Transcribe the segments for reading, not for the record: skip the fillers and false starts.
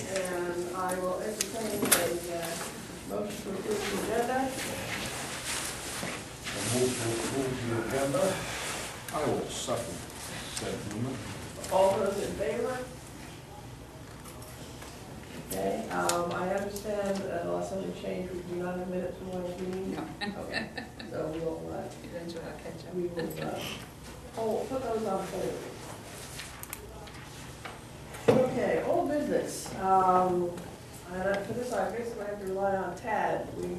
and I will entertain a motion to approve the agenda. I move to approve the agenda. I will second said movement. All those in favor? Okay, I understand, unless something changed, we do not have minutes from last meeting. No. Okay, so we'll, Eventually I'll catch up. we will, put those on hold. Okay, old business. And for this, I basically have to rely on Tad. We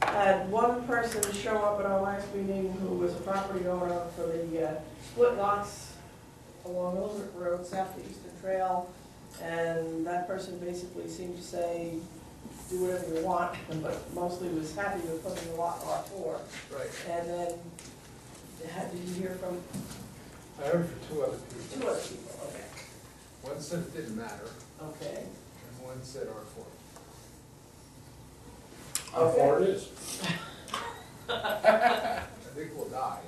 had one person show up at our last meeting who was a property owner for the split lots along Ildrick Road, south of Eastern Trail. And that person basically seemed to say, do whatever you want, but mostly was happy with putting the lot on R4. Right. And then, did you hear from I heard for two other people. two other people? Okay. One said it didn't matter, Okay. and one said R4. How far it is? I think we'll die.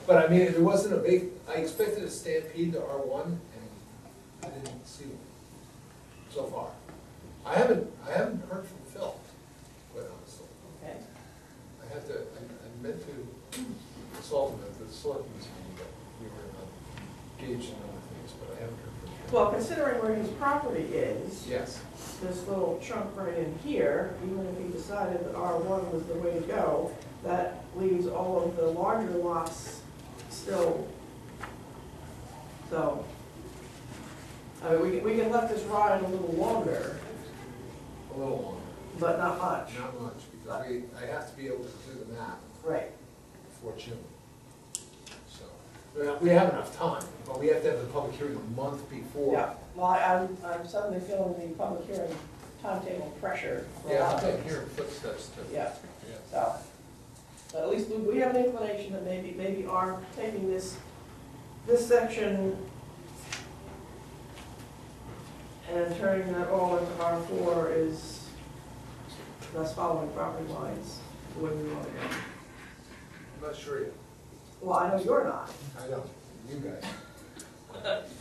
But I mean, it wasn't a big, I expected a stampede to R1, and I didn't see one so far. I haven't heard from Phil, quite honestly. Okay. I meant to consult him at the selectmen's meeting, but we were engaged in other things, but I haven't heard from him. Well, considering where his property is, Yes, this little chunk right in here, even if he decided that R1 was the way to go, that leaves all of the larger lots still. So, I mean, we can let this ride a little longer, a little longer, but not much. not much, because I have to be able to do the map Right. before June. So, well, we have enough time, but we have to have the public hearing a month before. Yeah, well, I'm suddenly feeling the public hearing timetable pressure. for a Yeah, lot I'm of taking things. hearing footsteps too. Yeah, Yeah. so, but at least we have an inclination that maybe our taking this section and turning that all into R4 is thus following property lines the way we want to go. I'm not sure yet. Well, I know you're not, I know, you guys.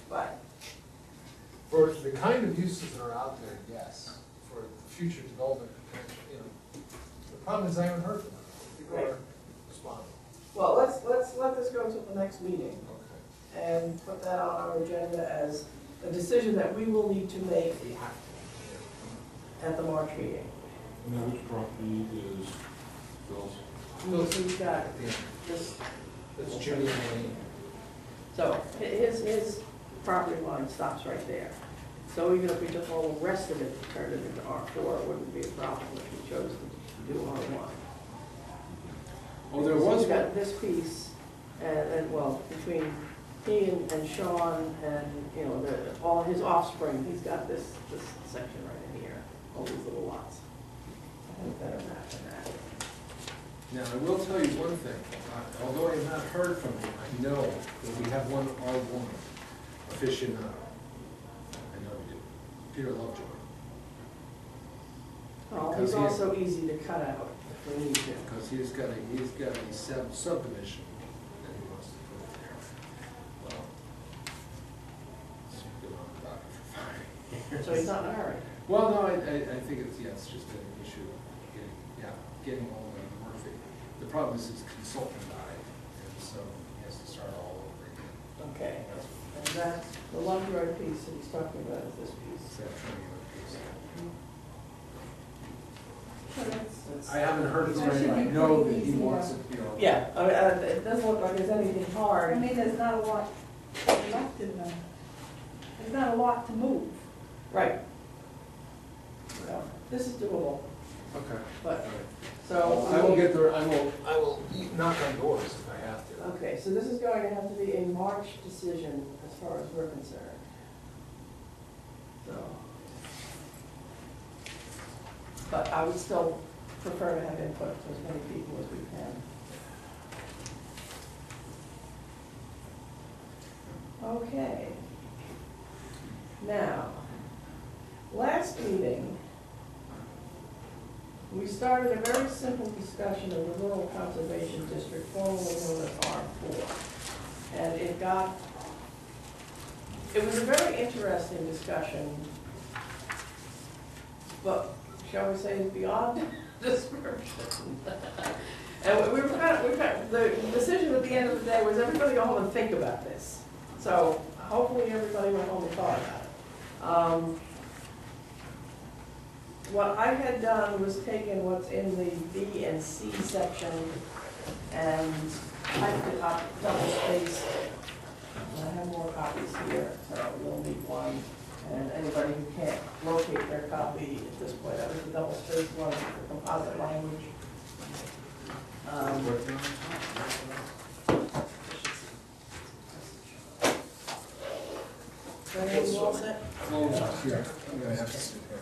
but, For the kind of uses that are out there, yes. For future development potential, you know. The problem is I haven't heard from them. People are responding. well, let's let this go to the next meeting Okay. and put that on our agenda as a decision that we will need to make We have to. at the March meeting. Now, which property is Phil's? So we've got At the end. this, That's Judy Lane. so his property line stops right there. So even if we took all the rest of it and turned it into R4, it wouldn't be a problem if we chose to do R1. Oh, there So was we've one. got this piece, and well, between he and Sean and, you know, all his offspring, he's got this section right in here, all these little lots. I have a better map than that. Now, I will tell you one thing, although I have not heard from him, I know that we have one R1 aficionado. I know we do, Peter Lovejoy. Oh, Because he's he- also easy to cut out if we need to. Because he's got a subdivision that he wants to put in there. Well, it's been on the docket for 5 years. So he's not in a hurry. Well, no, I think it's, yeah, it's just an issue of getting all the work that, the problem is his consultant died, and so he has to start all over again. Okay, and that's the Lovejoy piece that he's talking about is this piece. It's that triangular piece. So that's- I haven't heard from That should him, I be know pretty that he easy, wants it, you know. Yeah, I mean, it doesn't look like there's anything I hard. mean, there's not a lot left in them. There's not a lot to move. Right. So, this is doable, Okay. but, All right. so. I will get there, I will knock on doors if I have to. Okay, so this is going to have to be a March decision as far as we're concerned. So. But I would still prefer to have input to as many people as we can. Okay. Now, last meeting, we started a very simple discussion of the Rural Conservation District, formerly known as R4. And it got it was a very interesting discussion, but shall we say beyond description. And we were the decision at the end of the day was everybody go home and think about this. So hopefully everybody went home and thought about it. What I had done was taken what's in the B and C section and typed it up, double spaced. And I have more copies here, so you'll need one. And anybody who can't locate their copy at this point, that was the double spaced one for composite language. Everything all set? Here, I'm gonna have to sit here.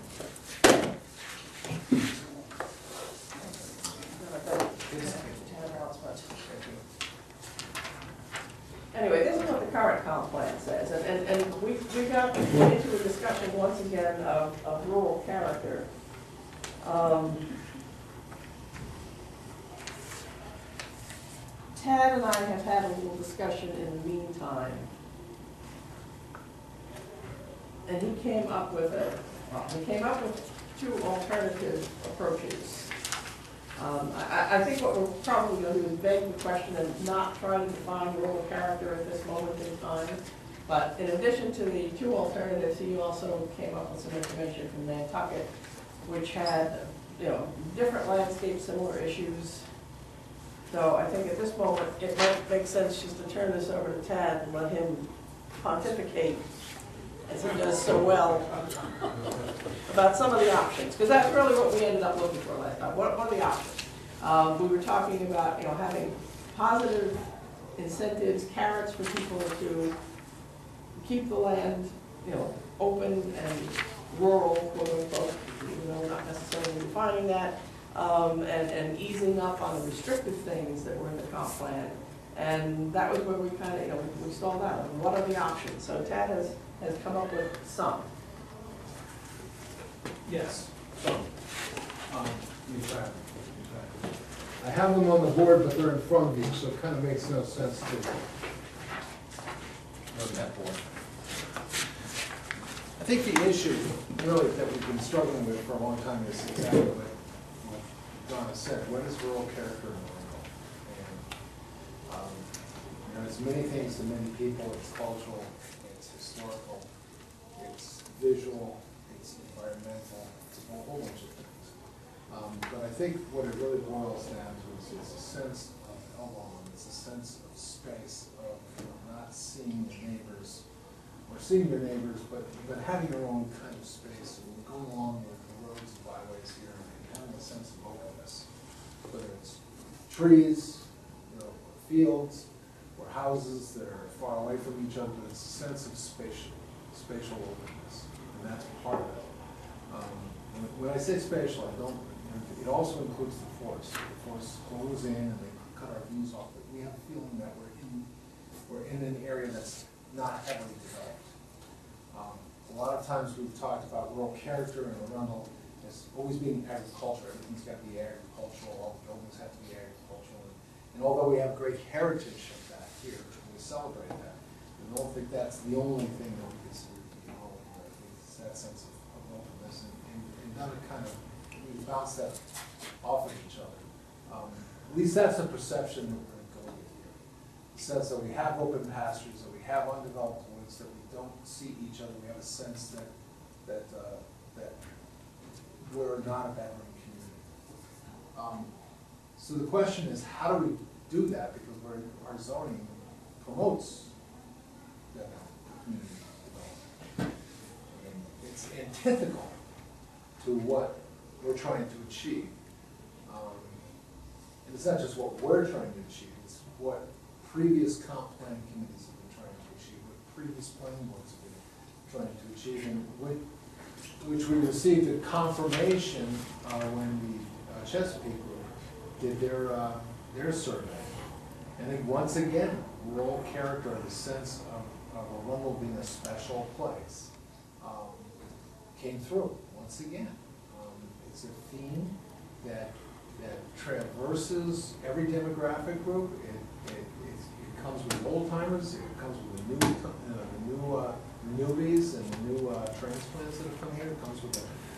Anyway, this is what the current comp plan says, and we got into a discussion once again of rural character. Tad and I have had a little discussion in the meantime. And he came up with two alternative approaches. I think what we're probably going to do is beg the question and not try to define rural character at this moment in time. But in addition to the two alternatives, he also came up with some information from Nantucket, which had, different landscapes, similar issues. So I think at this moment, it might make sense just to turn this over to Tad and let him pontificate, as he does so well, about some of the options, because that's really what we ended up looking for last time. What are the options? We were talking about, having positive incentives, carrots for people to keep the land, open and rural, quote unquote, even though we're not necessarily defining that, and easing up on the restrictive things that were in the comp plan. And that was where we kind of, we stalled out. What are the options? So Tad has come up with some. Yes, some. Let me try. I have them on the board, but they're in front of you, so it kind of makes no sense to run that board. I think the issue, really, that we've been struggling with for a long time is exactly what Donna said. What is rural character in rural? And there's many things to many people. It's cultural, it's historical, it's visual, it's environmental, it's a whole bunch of things. But I think what it really boils down to is it's a sense of elbow, it's a sense of space, of not seeing your neighbors, or seeing your neighbors, but having your own kind of space, and going along with the roads and byways here, and having a sense of openness, whether it's trees, fields, or houses that are far away from each other, but it's a sense of spatial openness, and that's part of it. When I say spatial, it also includes the forest. The forest close in and they cut our views off, but we have a feeling that we're in an area that's not heavily developed. A lot of times we've talked about rural character in Arundel as always being agriculture. Everything's got to be agricultural, all the buildings have to be agricultural. And although we have great heritage of that here, and we celebrate that, we don't think that's the only thing that we consider to be home. It's that sense of openness, and none of kind of, we bounce that off of each other. At least that's the perception that we're going with here. The sense that we have open pastures, that we have undeveloped woods, that we don't see each other. We have a sense that we're not a veteran community. So the question is, how do we do that? Because our zoning promotes that community development. And it's antithetical to what we're trying to achieve. And it's not just what we're trying to achieve, it's what previous comp plan committees have been trying to achieve, what previous planning boards have been trying to achieve, and which we received a confirmation when the Chesapeake Group did their survey. And I think once again, rural character, the sense of Arundel being a special place, came through once again. It's a theme that traverses every demographic group. It comes with old timers. It comes with the newbies and the new transplants that have come here. It comes with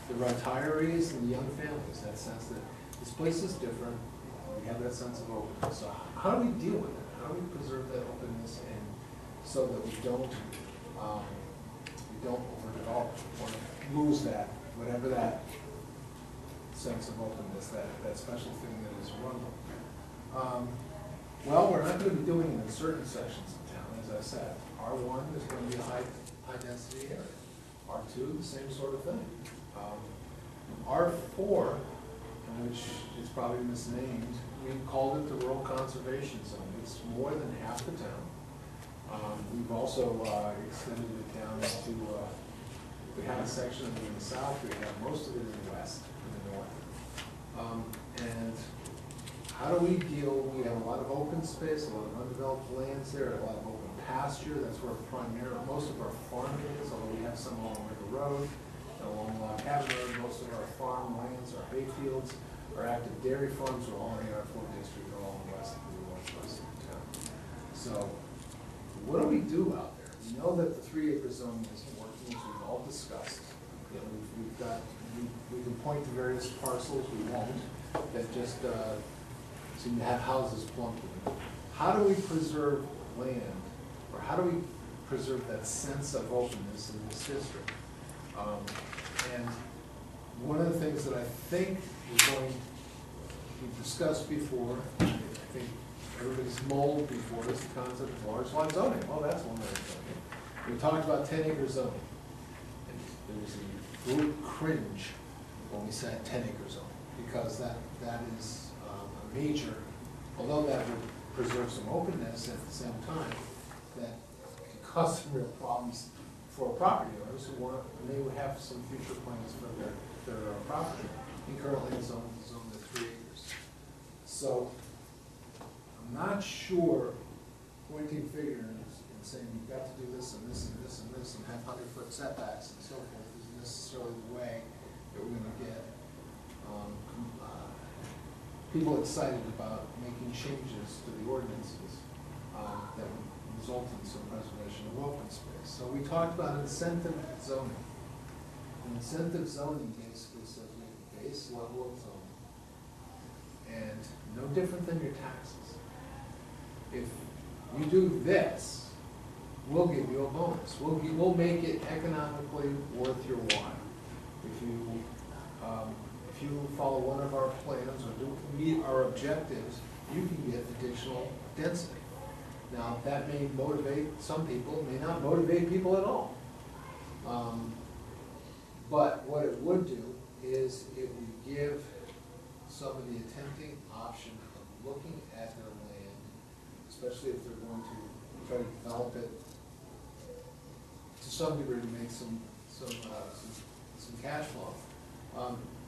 the retirees and the young families, that sense that this place is different. We have that sense of openness. So how do we deal with it? How do we preserve that openness and so that we don't overdevelop or lose that, whatever that sense of openness, that special thing that is Arundel. Well, we're not going to be doing it in certain sections of town, as I said. R1 is going to be a high density area. R2, the same sort of thing. R4, which is probably misnamed, we called it the rural conservation zone. It's more than half the town. We've also extended it down to, we have a section of it in the south, we have most of it in the west, in the north. And how do we deal, we have a lot of open space, a lot of undeveloped lands there, a lot of open pasture, that's where most of our farming is, although we have some along River Road, and along Log Cabin Road, most of our farm lands, our hay fields, our active dairy farms are all in the R4 district, are all in the west of the northwest of town. So, what do we do out there? We know that the 3-acre zone isn't working, as we've all discussed. You know, we can point to various parcels, we won't, that just seem to have houses plunked in them. How do we preserve land, or how do we preserve that sense of openness in this district? And one of the things that I think we've discussed before, I think everybody's mulled before, is the concept of large lot zoning. Well, that's one way of thinking. We talked about 10-acre zoning. And there was a group cringe when we said 10-acre zoning, because that is a major, although that would preserve some openness at the same time, that can cause some real problems for property owners who want, and they would have some future plans for their property. And currently it's zoned at 3 acres. So I'm not sure pointing fingers and saying you've got to do this and this and this and this and have 100-foot setbacks and so forth is necessarily the way that we're going to get people excited about making changes to the ordinances that would result in some preservation of open space. So we talked about incentive zoning. And incentive zoning basically says we have a base level of zoning, and no different than your taxes. If you do this, we'll give you a bonus. We'll make it economically worth your while. If you follow one of our plans or meet our objectives, you can get additional density. Now, that may motivate some people, may not motivate people at all. But what it would do is it would give somebody a tempting option of looking at their land, especially if they're going to try to develop it to some degree to make some cash flow.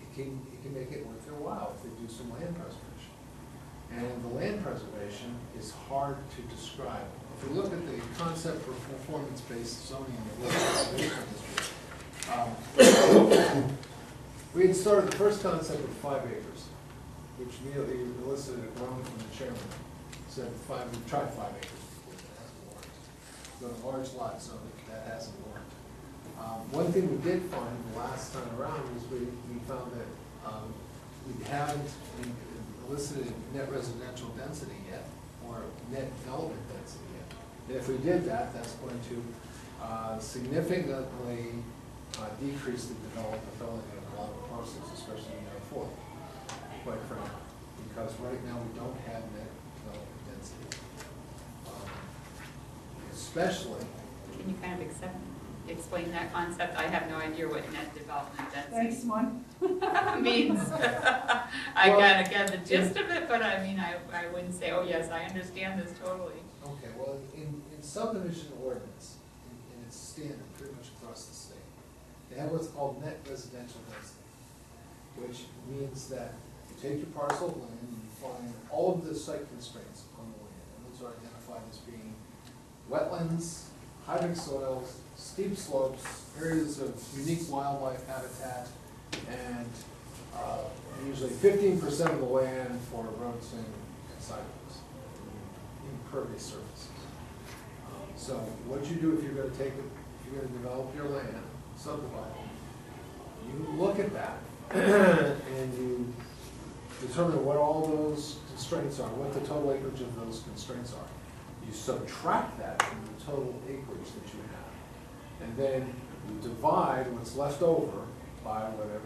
It can make it worth their while if they do some land preservation. And the land preservation is hard to describe. If we look at the concept for performance-based zoning in the Land Preservation District, we had started the first concept with 5 acres, which immediately elicited a groan from the chairman. Said we've tried 5 acres before, that hasn't worked. So a large lot zoning, that hasn't worked. One thing we did find the last time around was we found that we haven't elicited net residential density yet, or net development density yet. And if we did that, that's going to significantly decrease the developability of a lot of parcels, especially in R4, quite frankly, because right now we don't have net development density. Especially. Can you kind of explain that concept? I have no idea what net development Thanks, density Mon. means. I kind of get the gist of it, but I mean, I wouldn't say, oh yes, I understand this totally. Okay, well, in subdivision ordinance, and it's standard pretty much across the state, they have what's called net residential density, which means that you take your parcel of land and you find all of the site constraints on the land, and those are identified as being wetlands, hydric soils, steep slopes, areas of unique wildlife habitat, and usually 15% of the land for roads and sidewalks, impervious surfaces. So what you do if you're going to take it, if you're gonna develop your land, subdivide it. You look at that, and you determine what all those constraints are, what the total acreage of those constraints are. You subtract that from the total acreage that you have. And then you divide what's left over by whatever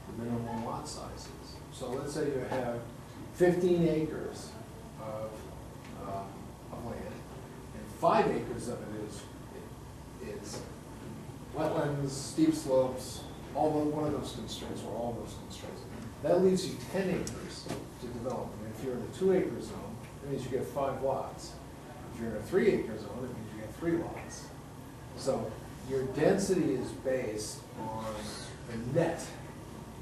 the minimum lot size is. So let's say you have 15 acres of land, and 5 acres of it is wetlands, steep slopes, one of those constraints, or all those constraints. That leaves you 10 acres to develop. And if you're in a 2-acre zone, that means you get 5 lots. If you're in a 3-acre zone, it means you get 3 lots. So your density is based on the net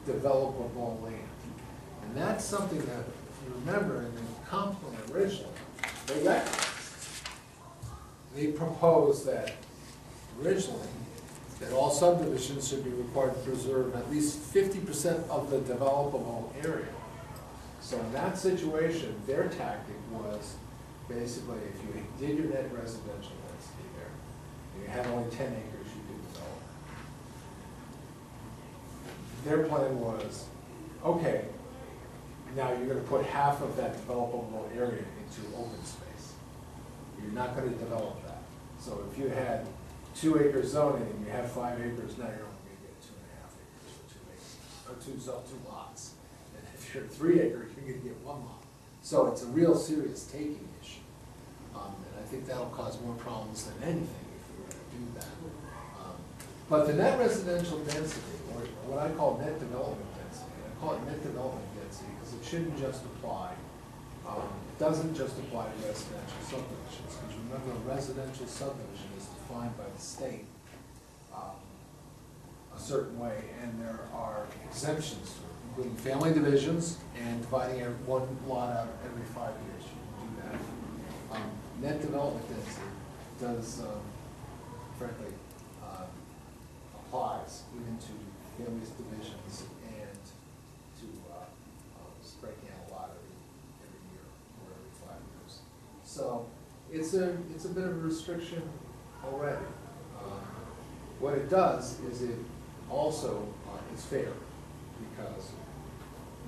developable land. And that's something that, if you remember, in the comp plan originally, they proposed that originally, that all subdivisions should be required to preserve at least 50% of the developable area. So in that situation, their tactic was basically, if you did your net residential density there, and you had only 10 acres you could develop. Their plan was, okay, now you're gonna put half of that developable area into open space. You're not gonna develop that. So if you had 2-acre zoning and you have 5 acres, now you're only gonna get 2.5 acres for 2 acres, or 2 lots. And if you're 3 acres, you're gonna get 1 lot. So it's a real serious taking issue. And I think that'll cause more problems than anything if we were to do that. But the net residential density, or what I call net development density, and I call it net development density because it shouldn't just apply, it doesn't just apply to residential subdivisions. Because remember, a residential subdivision is defined by the state a certain way, and there are exemptions to it, including family divisions and dividing one lot out every 5 years. You can do that. Net development density does, frankly, applies even to families divisions and to breaking out a lot every year or every 5 years. So it's a bit of a restriction already. What it does is it also is fair, because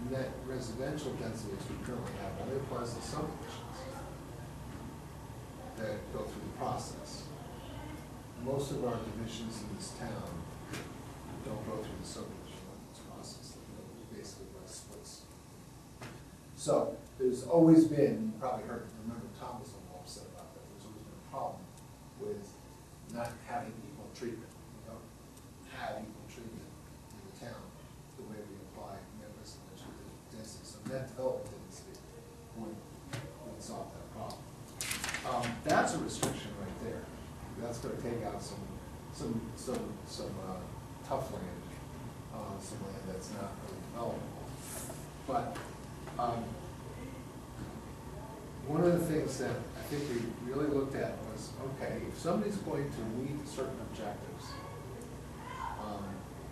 net residential density as we currently have only applies to subdivisions that go through the process. Most of our divisions in this town don't go through the subdivision process. They go basically by splits. So there's always been, you probably remember Tom was a little upset about that. There's always been a problem with not having equal treatment. We don't have equal treatment in the town the way we apply net residential density. So net development density would solve that problem. That's a restriction right there. That's going to take out some tough land, some land that's not really developable. But one of the things that I think we really looked at was, okay, if somebody's going to meet certain objectives,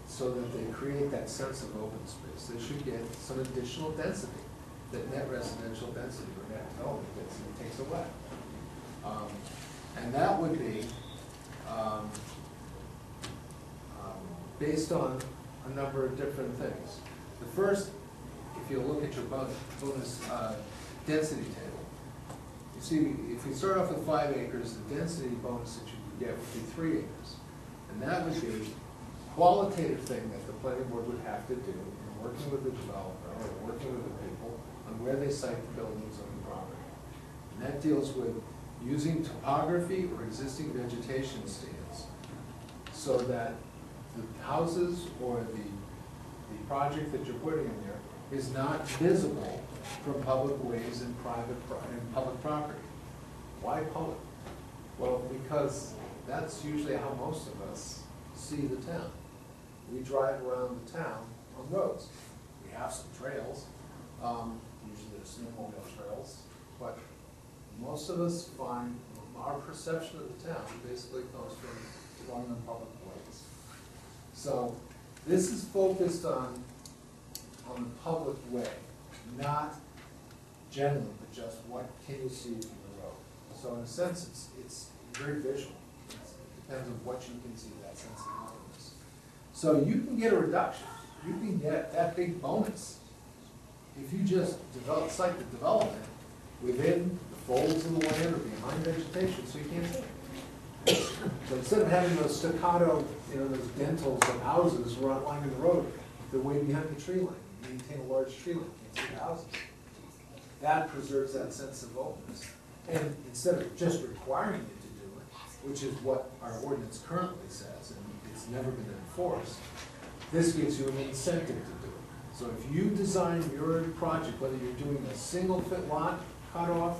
so that they create that sense of open space, they should get some additional density that net residential density or net development density takes away. And that would be based on a number of different things. The first, if you look at your bonus density table, you see if we start off with 5 acres, the density bonus that you could get would be 3 acres. And that would be a qualitative thing that the planning board would have to do in working with the developer or working with the people on where they site the buildings on the property. And that deals with using topography or existing vegetation stands so that the houses or the project that you're putting in there is not visible from public ways and public property. Why public? Well, because that's usually how most of us see the town. We drive around the town on roads. We have some trails, usually there's snowmobile trails, but most of us find our perception of the town basically comes from going on public ways. So this is focused on the public way, not generally, but just what can you see from the road. So in a sense, it's very visual. depends on what you consider that sense of wilderness. So you can get a reduction, you can get that big bonus if you just develop, site the development within the folds of the land or behind vegetation, so you can't see it. So instead of having those staccato, those dentals of houses right lining the road, they're way behind the tree line. You maintain a large tree line, you can't see the houses. That preserves that sense of openness. And instead of just requiring you to do it, which is what our ordinance currently says, and it's never been enforced, this gives you an incentive to do it. So if you design your project, whether you're doing a single foot lot cutoff,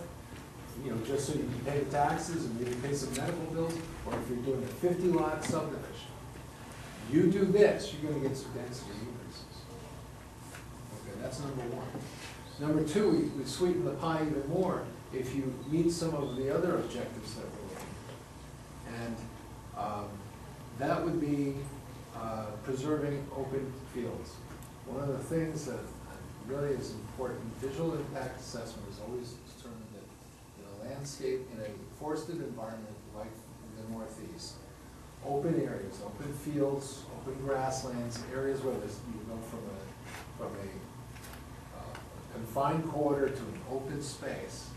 just so you can pay the taxes and maybe pay some medical bills, or if you're doing a 50-lot subdivision, you do this, you're gonna get some density increases. Okay, that's number one. Number two, we sweeten the pie even more if you meet some of the other objectives that we're looking at. And that would be preserving open fields. One of the things that really is important, visual impact assessment is always determined that in a landscape, in a forested environment like the Northeast, open areas, open fields, open grasslands, areas where you go from a confined corridor to an open space,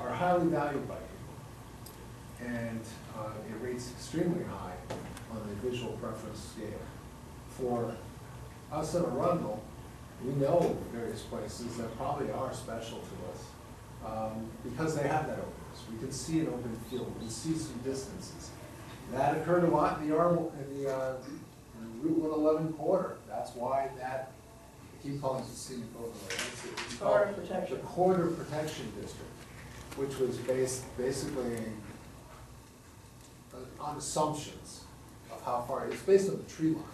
are highly valued by people. And it rates extremely high on the visual preference scale. For us in Arundel, we know various places that probably are special to us because they have that openness. We can see an open field, we can see some distances. That occurred a lot in the Route 111 corridor. That's why that, I keep calling it the scenic overlay. It's Corridor called protection. The Corridor Protection District, which was based basically on assumptions of how far, it's based on the tree line.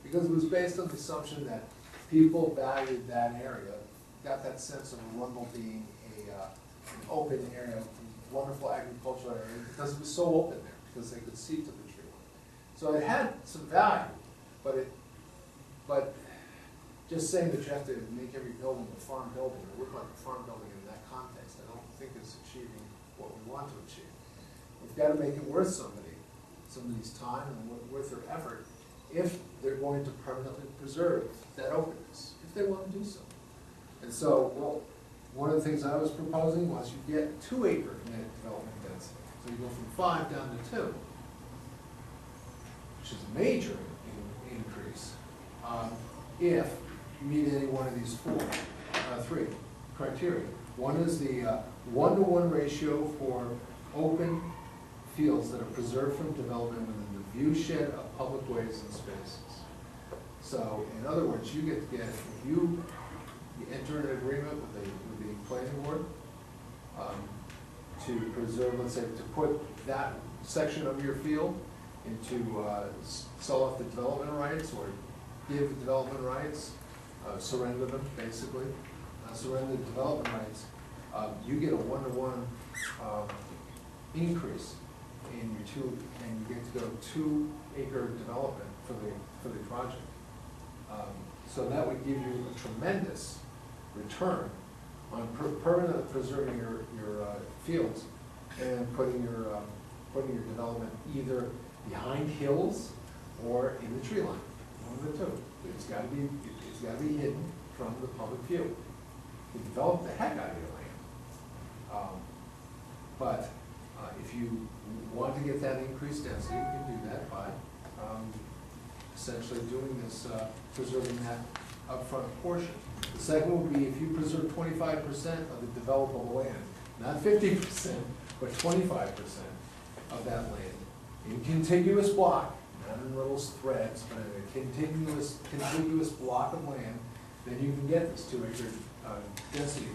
Because it was based on the assumption that people valued that area, got that sense of Arundel being an open area, wonderful agricultural area, because it was so open there, because they could see to the tree line. So it had some value, but just saying that you have to make every building a farm building, or look like a farm building in that context, I don't think is achieving what we want to achieve. We've got to make it worth somebody's time and worth their effort, if they're going to permanently preserve that openness, if they want to do so. And so, well, one of the things I was proposing was you get 2 acre net development density. So you go from 5 down to 2, which is a major increase, if you meet any one of these 3 criteria. One is the 1-to-1 ratio for open fields that are preserved from development within the viewshed of public ways and spaces. So, in other words, you get to get, if you enter an agreement with the planning board to preserve, let's say, to put that section of your field into sell off the development rights or give development rights, surrender them, basically, surrender the development rights, you get a 1-to-1 increase in your and you get to go 2 acre development for the project. So that would give you a tremendous return on permanently preserving your fields and putting your development either behind hills or in the tree line. One of the 2. It's got to be hidden from the public view. You develop the heck out of your land. But if you want to get that increased density, you can do that by essentially doing this, preserving that upfront portion. The second would be if you preserve 25% of the developable land, not 50%, but 25% of that land in contiguous block, not in little threads, but in a contiguous block of land, then you can get this 2 acre density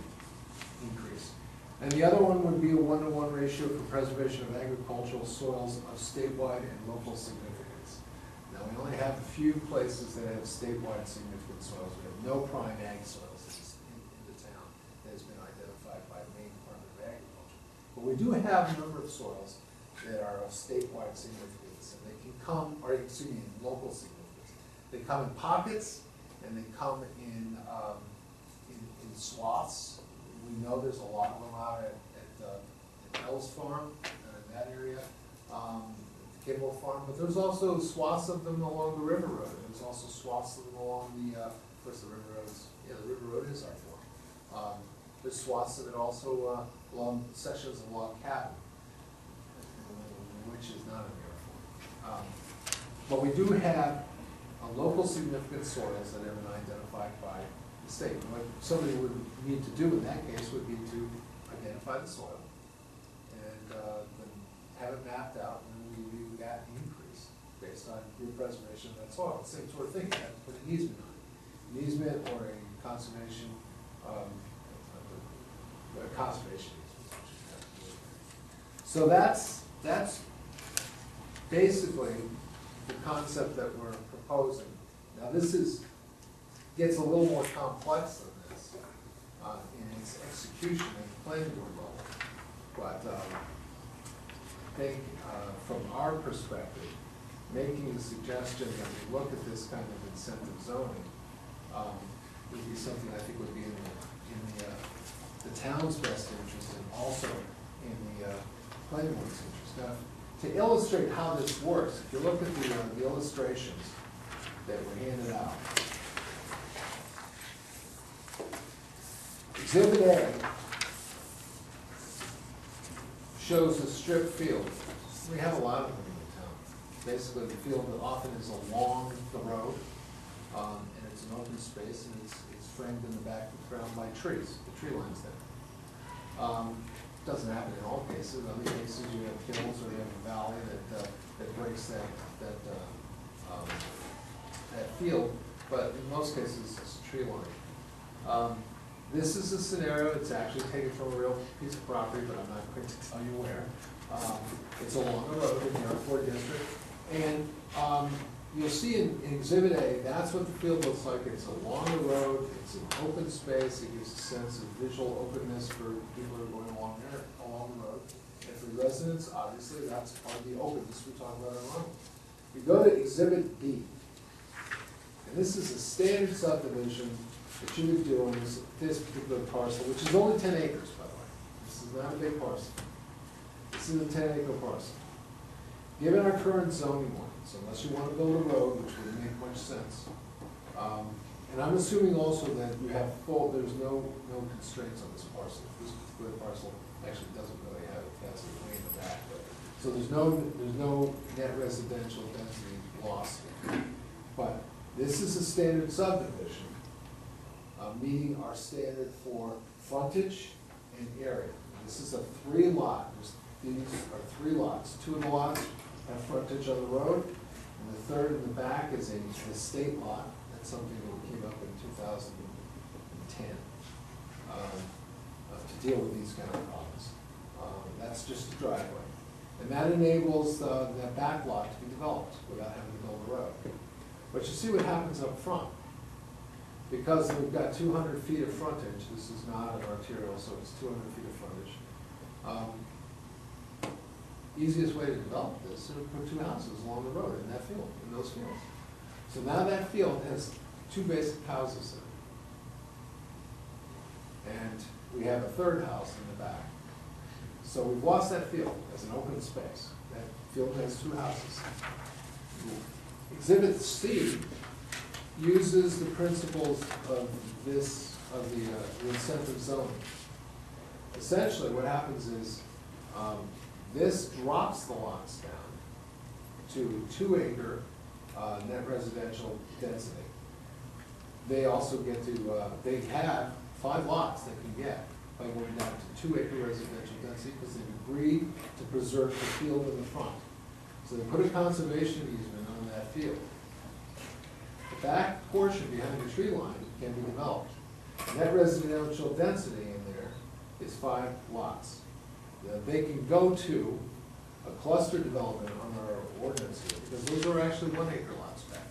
increase. And the other one would be a 1-to-1 ratio for preservation of agricultural soils of statewide and local significance. Now, we only have a few places that have statewide significant soils. We have no prime ag soils in the town that has been identified by the Maine Department of Agriculture. But we do have a number of soils that are of statewide significance, and they can come, or excuse me, local significance. They come in pockets, and they come in swaths. We know there's a lot of them out at Bell's Farm, in that area. Kimball Farm, but there's also swaths of them along the River Road. There's also swaths of them along the, of course, the River Road is, yeah, the River Road is our form. There's swaths of it also, along sections of Log Cabin, which is not an air form. But we do have local significant soils that have been identified by the state. And what somebody would need to do in that case would be to identify the soil and then have it mapped out, and then we review that increase based on your preservation of that soil. Same sort of thing, you have to put an easement on it. An easement or a conservation easement. So that's basically the concept that we're proposing. Now this gets a little more complex than this in its execution at the planning board level. But I think from our perspective, making the suggestion that we look at this kind of incentive zoning would be something I think would be in the town's best interest and also in the planning board's interest. Now, to illustrate how this works, if you look at the illustrations that were handed out, Exhibit A shows a strip field. We have a lot of them in the town. Basically, the field that often is along the road, and it's an open space, and it's framed in the background by trees, the tree lines there. Doesn't happen in all cases. In other cases, you have hills or you have a valley that breaks that field, but in most cases, it's a tree line. This is a scenario, it's actually taken from a real piece of property, but I'm not going to tell you where. It's along the road in the R4 district. And you'll see in Exhibit A, that's what the field looks like. It's along the road, it's an open space, it gives a sense of visual openness for people who are going along there, along the road. And for residents, obviously, that's part of the openness we talk about in Rome. We go to Exhibit B. And this is a standard subdivision that you would do on this particular parcel, which is only 10 acres, by the way. This is not a big parcel. This is a 10-acre parcel. Given our current zoning ordinance, unless you want to build a road, which wouldn't make much sense, and I'm assuming also that you have there's no constraints on this parcel. This particular parcel actually doesn't really have it, that's way in the back. So there's no net residential density loss. But this is a standard subdivision, meeting our standard for frontage and area. This is a 3-lot. These are 3 lots. 2 of the lots have frontage on the road, and the third in the back is an estate lot. That's something that came up in 2010 to deal with these kind of problems. That's just a driveway. And that enables that back lot to be developed without having to build a road. But you see what happens up front. Because we've got 200 feet of frontage, this is not an arterial, so it's 200 feet of frontage. Easiest way to develop this is to put 2 houses along the road in that field, in those fields. So now that field has 2 basic houses in it. And we have a 3rd house in the back. So we've lost that field as an open space. That field has 2 houses. Exhibit C uses the principles of the incentive zoning. Essentially, what happens is this drops the lots down to 2-acre net residential density. They also get to, they have 5 lots they can get by going down to 2-acre residential density because they've agreed to preserve the field in the front. So they put a conservation easement on that field. The back portion behind the tree line can be developed. Net residential density in there is 5 lots. They can go to a cluster development on our ordinance here, because those are actually 1-acre lots back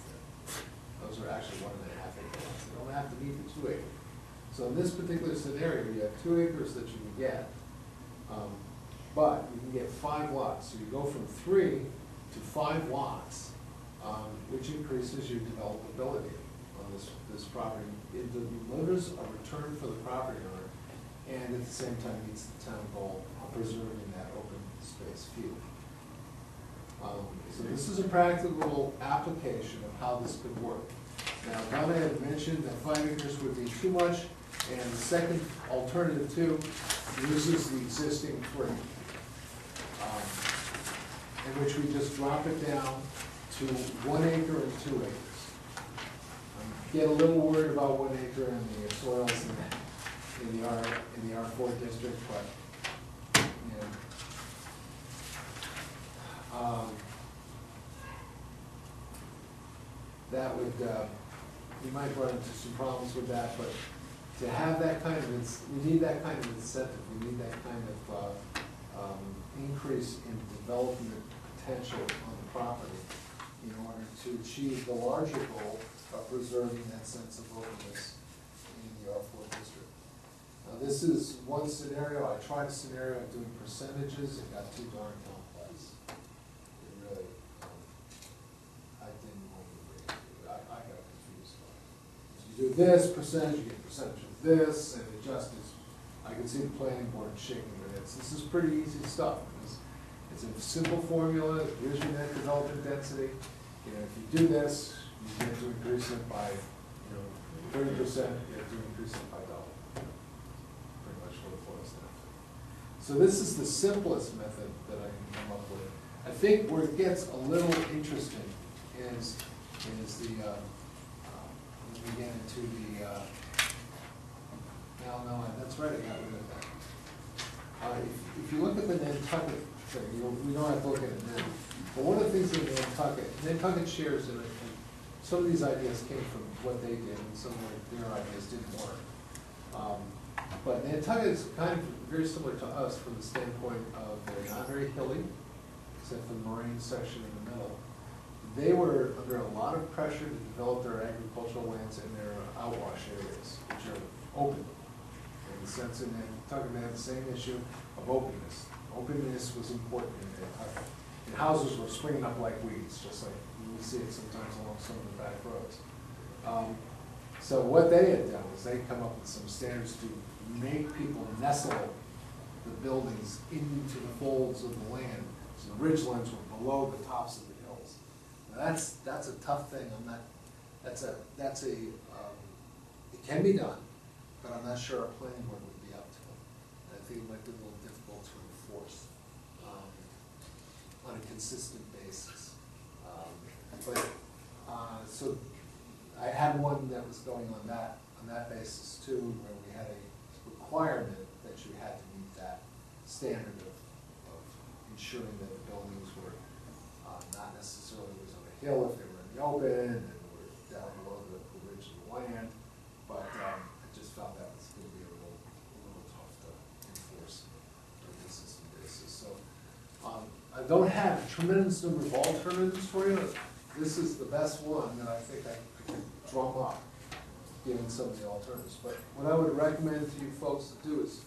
there. Those are actually 1.5-acre lots. They don't have to meet the 2 acre. So in this particular scenario, you have 2 acres that you can get, but you can get 5 lots. So you go from 3 to 5 lots, which increases your developability on this property. It delivers a return for the property owner, and at the same time meets the town goal of preserving that open space field. Is So this is a practical application of how this could work. Now, Donna had mentioned that 5 acres would be too much, and the second alternative too uses the existing 3, in which we just drop it down to 1 acre and 2 acres. Get a little worried about 1 acre and the soils in the R4 district, but, you know. That would, you might run into some problems with that, but to have that kind of, we need that kind of incentive, we need that kind of increase in development potential on the property in order to achieve the larger goal of preserving that sense of openness in the R4 district. Now, this is one scenario. I tried a scenario of doing percentages. It got too darn complex. It really, I didn't want to read it. I got confused by it. You do this percentage, you get a percentage of this, and it just is, I can see the planning board shaking their heads. This is pretty easy stuff. It's a simple formula. Here's your net development density. You know, if you do this, you get to increase it by, 30%, you have to increase it by double. Pretty much what it boils down to. So this is the simplest method that I can come up with. I think where it gets a little interesting is the, when we get into the, no, that's right, I got rid of that. If you look at the Nantucket thing, we don't have to look at it now, but one of the things that Nantucket shares, and some of these ideas came from what they did, and some of their ideas didn't work. But Nantucket is kind of very similar to us from the standpoint of they're not very hilly, except for the moraine section in the middle. They were under a lot of pressure to develop their agricultural lands in their outwash areas, which are open. In the sense in Nantucket, they had the same issue of openness. Openness was important in Nantucket. And houses were springing up like weeds, just like we see it sometimes along some of the back roads. So what they had done was they'd come up with some standards to make people nestle the buildings into the folds of the land. So the ridge lines were below the tops of the hills. Now that's a tough thing. It can be done, but I'm not sure our planning board would be up to it. I think it might be a little difficult to enforce on a consistent basis. So I had one that was going on that basis too, where we had a requirement that you had to meet that standard of ensuring that the buildings were not necessarily was on a hill if they were in the open and were down below the ridge of the land. But I just found that was going to be a little tough to enforce on a consistent basis. So I don't have a tremendous number of alternatives for you. This is the best one that I think I could drum up, given some of the alternatives. But what I would recommend to you folks to do is,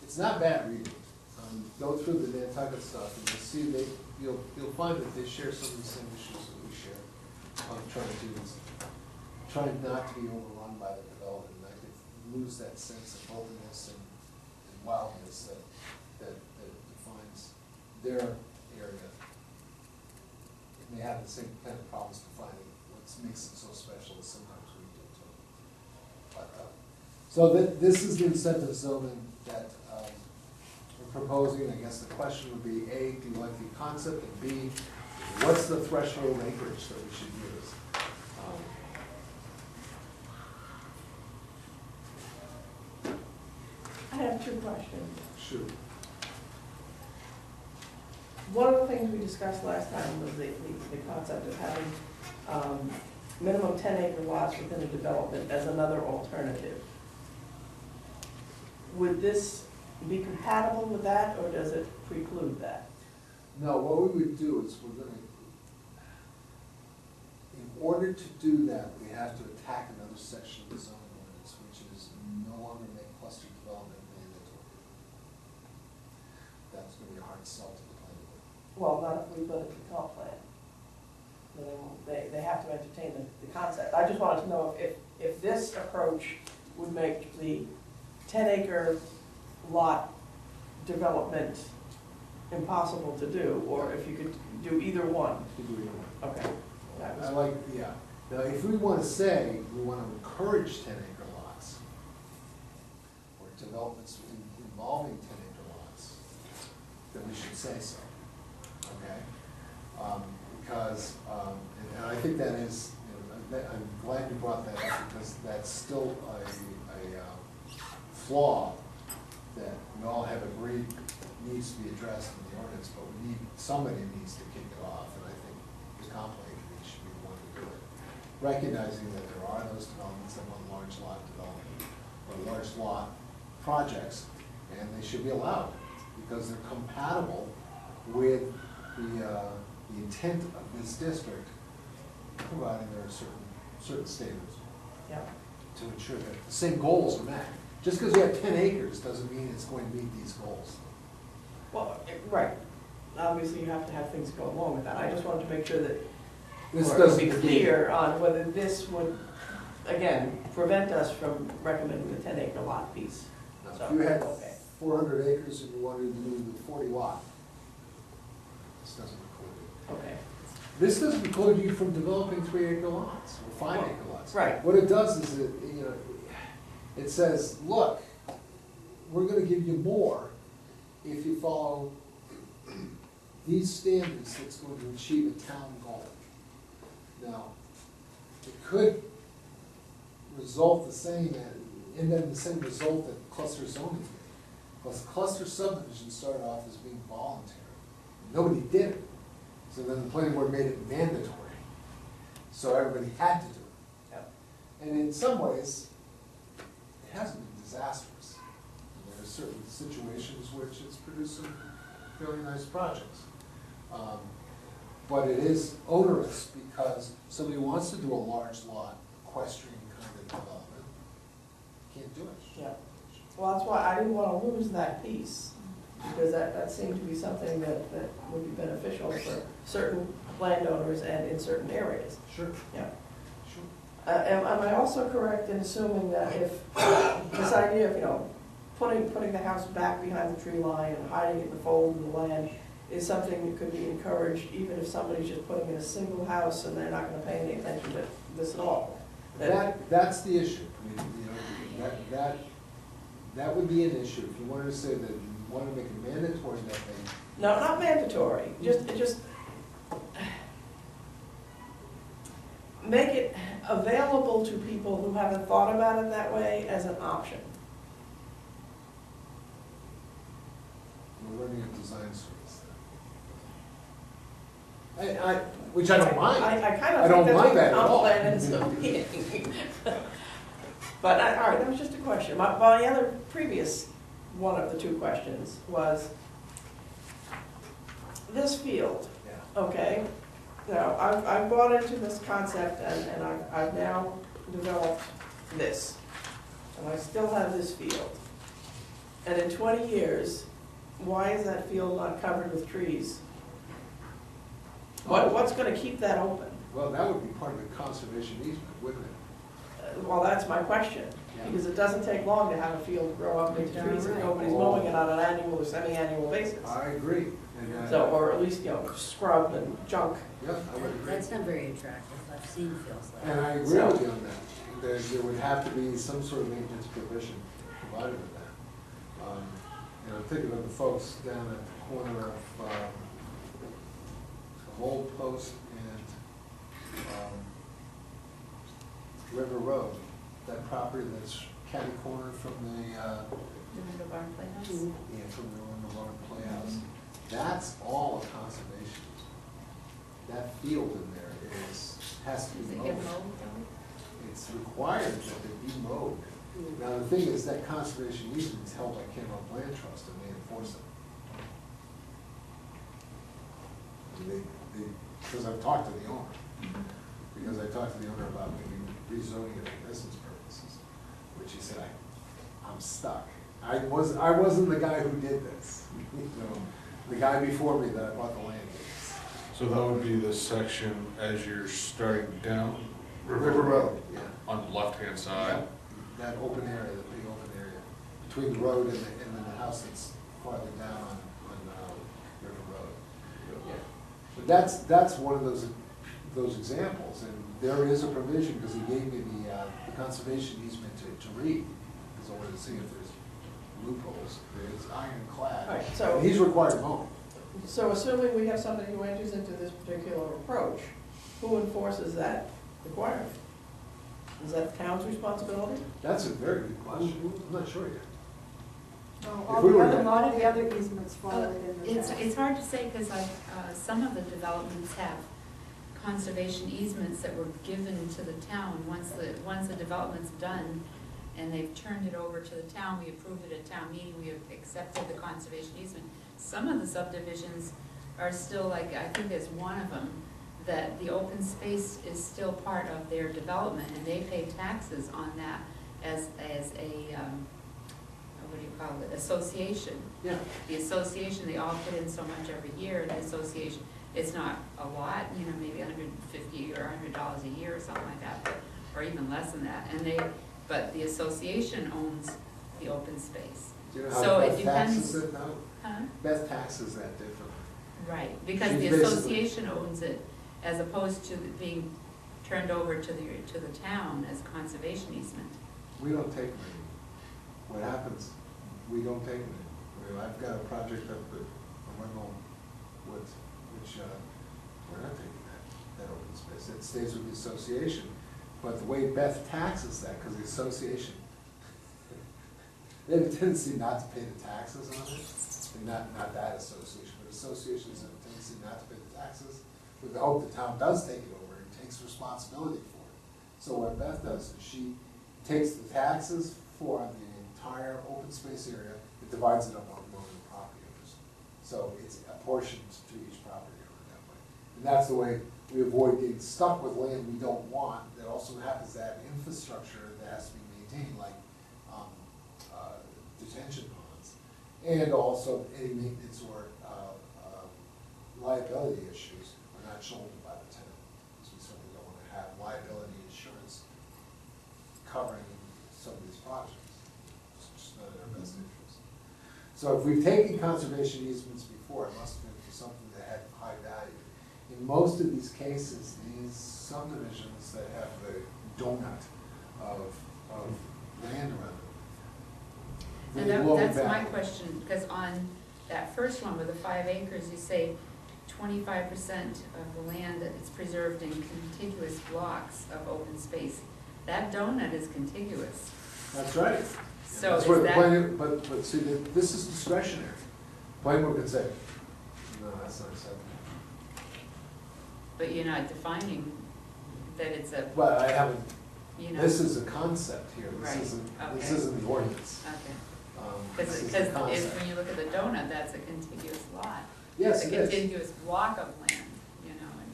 it's not bad reading. Go through the Nantucket stuff and you'll find that they share some of the same issues that we share. Trying not to be overrun by the development. And I think lose that sense of openness and wildness that defines their area. They have the same kind of problems defining what makes it so special as sometimes we do too. But, so this is the incentive zoning that we're proposing. I guess the question would be, A, do you like the concept? And B, what's the threshold acreage that we should use? I have 2 questions. Shoot. One of the things we discussed last time was the concept of having minimum 10-acre lots within a development as another alternative. Would this be compatible with that, or does it preclude that? No, what we would do is we're going to, in order to do that, we have to attack another section of the zoning ordinance, which is no longer make cluster development mandatory. That's going to be a hard sell to the planning board. Well, not if we put it in the comp plan. They have to entertain the concept. I just wanted to know if this approach would make the 10-acre lot development impossible to do, or if you could do either one. You do either one. Okay. That I was, like, yeah. Now, if we want to say, we want to encourage 10-acre lots, or developments involving 10-acre lots, then we should say so, okay? Because, and I think that is, you know, I'm glad you brought that up, because that's still a flaw that we all have agreed needs to be addressed in the ordinance, but we need, somebody needs to kick it off, and I think the comp plan committee should be the one to do it. Recognizing that there are those developments that want large lot development, or large lot projects, and they should be allowed, because they're compatible with the intent of this district, providing there are certain standards yeah. to ensure that the same goals are met. Just because you have 10 acres doesn't mean it's going to meet these goals. Well, right. Obviously, you have to have things go along with that. I just wanted to make sure that This or doesn't be negate- clear on whether this would, again, prevent us from recommending the 10-acre lot piece. Now, So, if you had okay. 400 acres and you wanted to do the 40 lot, this doesn't include it. Okay. This doesn't include you from developing 3-acre lots or 5-acre lots. Right. What it does is it, you know, it says, look, we're gonna give you more if you follow these standards that's going to achieve a town goal. Now, it could result the same, end in the same result that cluster zoning did. Because cluster subdivision started off as being voluntary. Nobody did it. So then the planning board made it mandatory. So everybody had to do it. Yep. And in some ways, it hasn't been disastrous. And there are certain situations which it's produced some fairly nice projects. But it is onerous because somebody wants to do a large lot equestrian kind of development, can't do it. Yeah. Well, that's why I didn't want to lose that piece, because that seemed to be something that would be beneficial for certain landowners and in certain areas. Sure, Yeah. sure. Am I also correct in assuming that if this idea of, you know, putting the house back behind the tree line and hiding it in the fold of the land is something that could be encouraged even if somebody's just putting in a single house and they're not gonna pay any attention to this at all? That's the issue. I mean, you know, that would be an issue. If you wanted to say that you want to make it mandatory that they. No, not mandatory, just make it available to people who haven't thought about it that way as an option. We're running a design service. Which I don't mind. I kind I of don't think that's what mind the that at comp all. plan ends up being. But, all right, that was just a question. My other previous, one of the two questions was, this field, Yeah. okay? Now, I've bought into this concept and I've now developed this. And I still have this field. And in 20 years, why is that field not covered with trees? What's gonna keep that open? Well, that would be part of the conservation easement, wouldn't it? Well, that's my question, Yeah. because it doesn't take long to have a field grow up into trees if nobody's mowing it on an annual or semi-annual basis. I agree. And, So, or at least, you know, scrub and junk. yeah, I would agree. That's not very attractive, I've seen fields like And that. I agree with you on that. There would have to be some sort of maintenance provision provided with that. And I'm thinking of the folks down at the corner of Old Post and River Road, that property that's catty corner from the, Doing the barn playhouse? from the Warren Playhouse. That's all a conservation. That field in there has to Does be it mowed. get mowed though? It's required that it be mowed. Now, the thing is, that conservation easement is held by Kennebuck Land Trust, and they enforce it. And because I've talked to the owner, because I talked to the owner about maybe rezoning it for business purposes, which he said, I'm stuck. I wasn't the guy who did this, you know, the guy before me that I bought the land with. So that would be the section as you're starting down River Road, yeah. on the left-hand side. That open area, the big open area, between the road and then the house that's farther down on But that's one of those examples, and there is a provision, because he gave me the conservation easement to read, because I wanted to see if there's loopholes. It's All ironclad, right, so- and he's required mowing. So assuming we have somebody who enters into this particular approach, who enforces that requirement? Is that the town's responsibility? That's a very good question. I'm not sure yet. Well, If all we the were other, to- a lot of the other easements fall within the It's, town. it's hard to say, because some of the developments have conservation easements that were given to the town. Once the development's done and they've turned it over to the town, we approved it at town meeting, we have accepted the conservation easement. Some of the subdivisions are still like, I think there's one of them, that the open space is still part of their development, and they pay taxes on that as a, what do you call it, association. Yeah. The association, they all put in so much every year, and the association, it's not a lot, you know, maybe $150 or $100 a year or something like that, but, or even less than that, but the association owns the open space. Do you know how So it Beth depends- taxes it now? Huh? Beth taxes that differently. Right, because She's the basically- association owns it, as opposed to it being turned over to the town as conservation easement. We don't take money. What happens, we don't take money. I mean, I've got a project up at Arundel Woods, which, we're not taking that open space. It stays with the association. But the way Beth taxes that, because the association, they have a tendency not to pay the taxes on it, and not that association, but associations have a tendency not to pay the taxes, with the hope the town does take it over and takes responsibility for it. So what Beth does is she takes the taxes for the entire open space area, and divides it up among the property owners. So it's apportioned to each property owner that way. And that's the way we avoid getting stuck with land we don't want, that also happens to have infrastructure that has to be maintained, like detention ponds. And also any maintenance or liability issues are not shouldered by the town. Because we certainly don't want to have liability insurance covering some of these projects. It's just not in our best interest. So if we've taken conservation easements before, it must have been for something that had high value. In most of these cases, these subdivisions that have the donut of land around them, And they low that's my value. question, because on that first one with the 5 acres, you say 25% of the land that is preserved in contiguous blocks of open space. That donut is contiguous. That's right. So That's is where the that- planning, but see, this is discretionary. Planning board can say, no, that's not acceptable. But you're not defining that it's a, But I haven't, you know. this is a concept here, Right, this okay. isn't the ordinance. Okay, This is because the concept. when you look at the donut, that's a contiguous lot. Yes, A it is. contiguous block of land, you know, and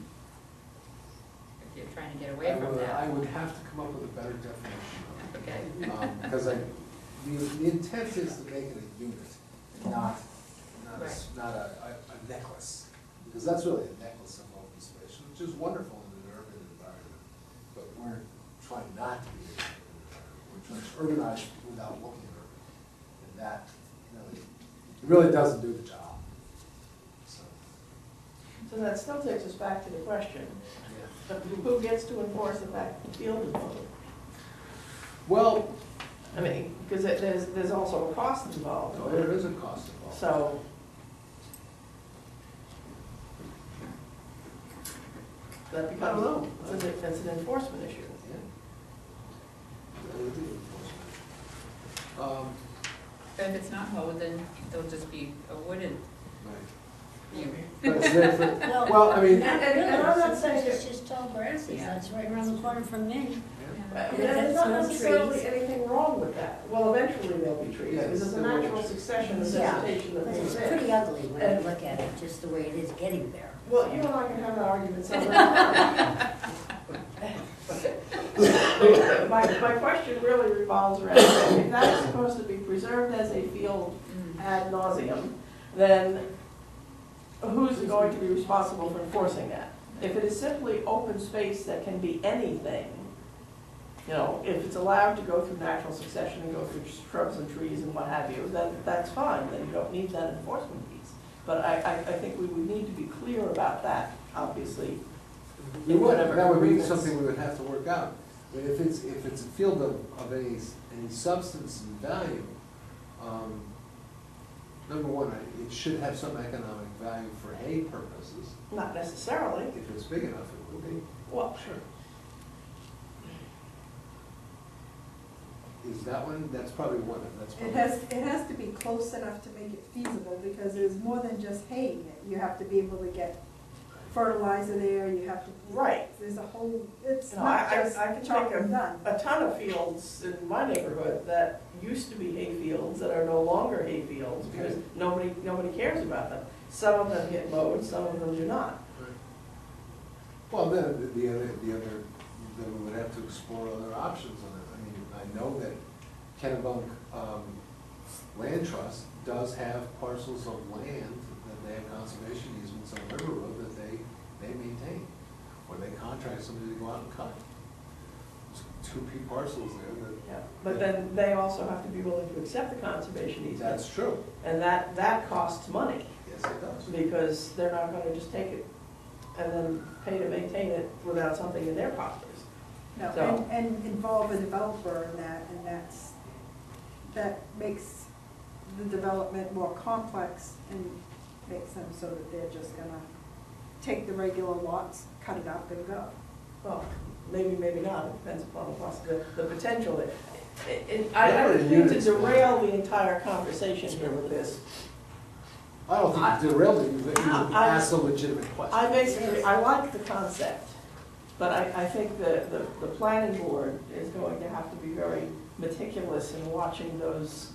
if you're trying to get away from I that. would have to come up with a better definition of Okay. it. Because the intent is to make it a unit, and not a necklace. Because that's really a necklace of open space, which is wonderful in an urban environment. But we're trying not to be an urban environment. We're trying to urbanize without looking urban. And that really doesn't do the job. So, So that still takes us back to the question, yeah. who gets to enforce the fact that the field is mowed? Well, I mean, because there's also a cost involved. no, there is a cost involved. So. That becomes, that's an enforcement issue. Yeah. That would be enforcement. But if it's not mowed, then there'll just be a wooded Right. view. But it's there for, Well, well, I mean, not and really, I'm not sometimes saying it's just tall grasses, Yeah. that's right around the corner from me. Yeah. I mean, there's not No necessarily trees. anything wrong with that. Well, eventually there'll be trees, Yes, because there's a there will be natural trees. succession of Yeah, vegetation that But moves it's in. pretty ugly when And- you look at it, just the way it is getting there. Well, you and I can have an argument sometime. My question really revolves around, if that is supposed to be preserved as a field Mm. ad nauseum, then who's going to be responsible for enforcing that? If it is simply open space that can be anything, you know, if it's allowed to go through natural succession and go through shrubs and trees and what have you, then that's fine, then you don't need that enforcement piece. But I think we would need to be clear about that, obviously. We would, whatever that would be agreements. something we would have to work out. I mean, if it's a field of any substance and value, number one, it should have some economic value for hay purposes. Not necessarily. If it's big enough, it would be. Well, Sure. Is that one, that's probably one, that's probably. It has to be close enough to make it feasible, because there's more than just hay. You have to be able to get fertilizer there, you have to. Right. There's a whole, it's No, not I just can chop take and done. a ton of fields in my neighborhood that used to be hay fields that are no longer hay fields because nobody cares about them. Some of them get mowed, some of them do not. Right. Well, then, then we would have to explore other options on it. I mean, I know that Kennebunk Land Trust does have parcels of land that they have conservation easements on River Road that they maintain, or they contract somebody to go out and cut. There's 2 parcels there that. Yeah. But then they also have to be willing to accept the conservation easement. That's true. And that costs money, Yes, it does. because they're not gonna just take it and then pay to maintain it without something in their pockets. No, So- and involve a developer in that, and that makes the development more complex and makes them so that they're just gonna take the regular lots, cut it up and go. Well, maybe, maybe not, it depends upon the potential. I Yeah, don't the mean to units, derail the entire conversation here with this. I don't think you derailed it, you I- asked a legitimate question. I like the concept, but I think the planning board is going to have to be very meticulous in watching those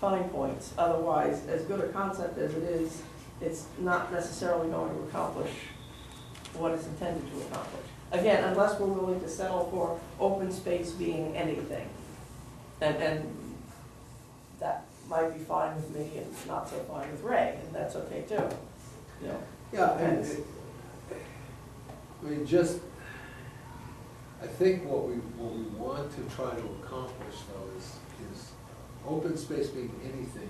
fine points. Otherwise, as good a concept as it is, it's not necessarily going to accomplish what it's intended to accomplish. Again, unless we're willing to settle for open space being anything. And that might be fine with me and not so fine with Ray, and that's okay too. You know, Yeah, depends. I mean, just, I think what we want to try to accomplish though is open space being anything,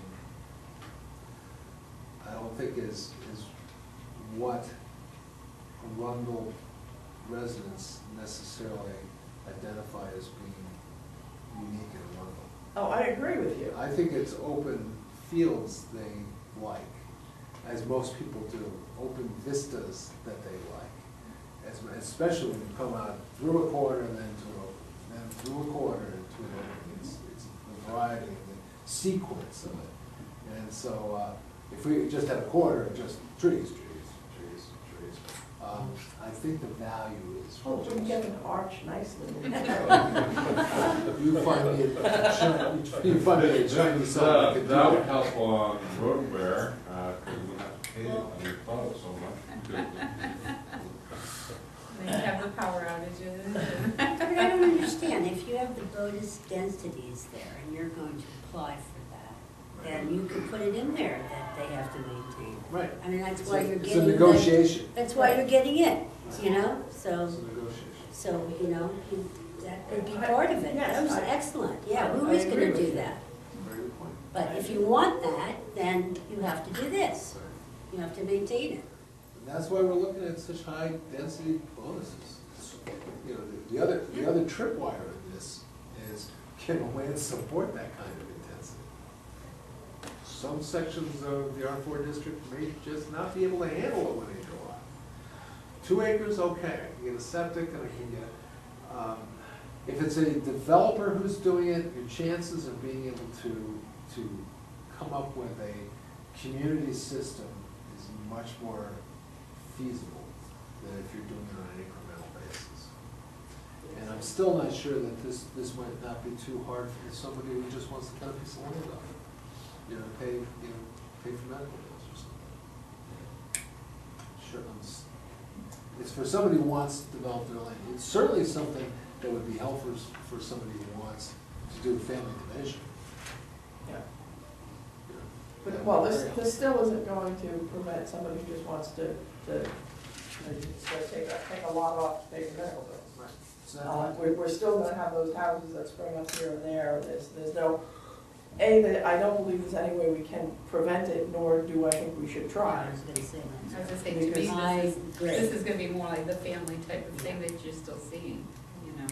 I don't think is what Arundel residents necessarily identify as being unique in Arundel. Oh, I agree with you. I think it's open fields they like, as most people do, open vistas that they like. Especially when you come out through a quarter and then through a quarter and to an open. It's the variety and the sequence of it. And so, if we just had a quarter of just trees, I think the value is. Oh, we get an arch nicely. You find me a shiny something I could do. That would help on road wear, because we have to pay it when we plow so much. They have the power outages. I mean, I don't understand, if you have the bonus densities there and you're going to apply for that, then you could put it in there that they have to maintain. Right. I mean, that's why you're It's a getting. negotiation. That's why you're getting it, you know, It's so, a negotiation. that could be part of it. Yes, That was I- excellent, yeah, who I is agree gonna with do you. that? Very good point. But if you want that, then you have to do this, you have to maintain it. And that's why we're looking at such high density bonuses. You know, the other tripwire in this is, can the land support that kind of intensity? Some sections of the R4 district may just not be able to handle it when they go out. 2 acres, okay, I can get a septic and I can get, if it's a developer who's doing it, your chances of being able to come up with a community system is much more feasible than if you're doing it on an incremental basis. And I'm still not sure that this might not be too hard for somebody who just wants to cut a piece of land off. Pay for medical bills or something. Sure, it's for somebody who wants to develop their land. It's certainly something that would be helpful for somebody who wants to do family division. Yeah. You know, But, that well, would be this very still isn't going to prevent somebody who just wants to take a lot off to pay for medical bills. helpful. Right. It's not- We're still gonna have those houses that spring up here and there, there's no that I don't believe there's any way we can prevent it, nor do I think we should try. I was gonna say I that. was gonna say, to me, Because this is gonna be more like the family type of thing that you're still seeing, you know?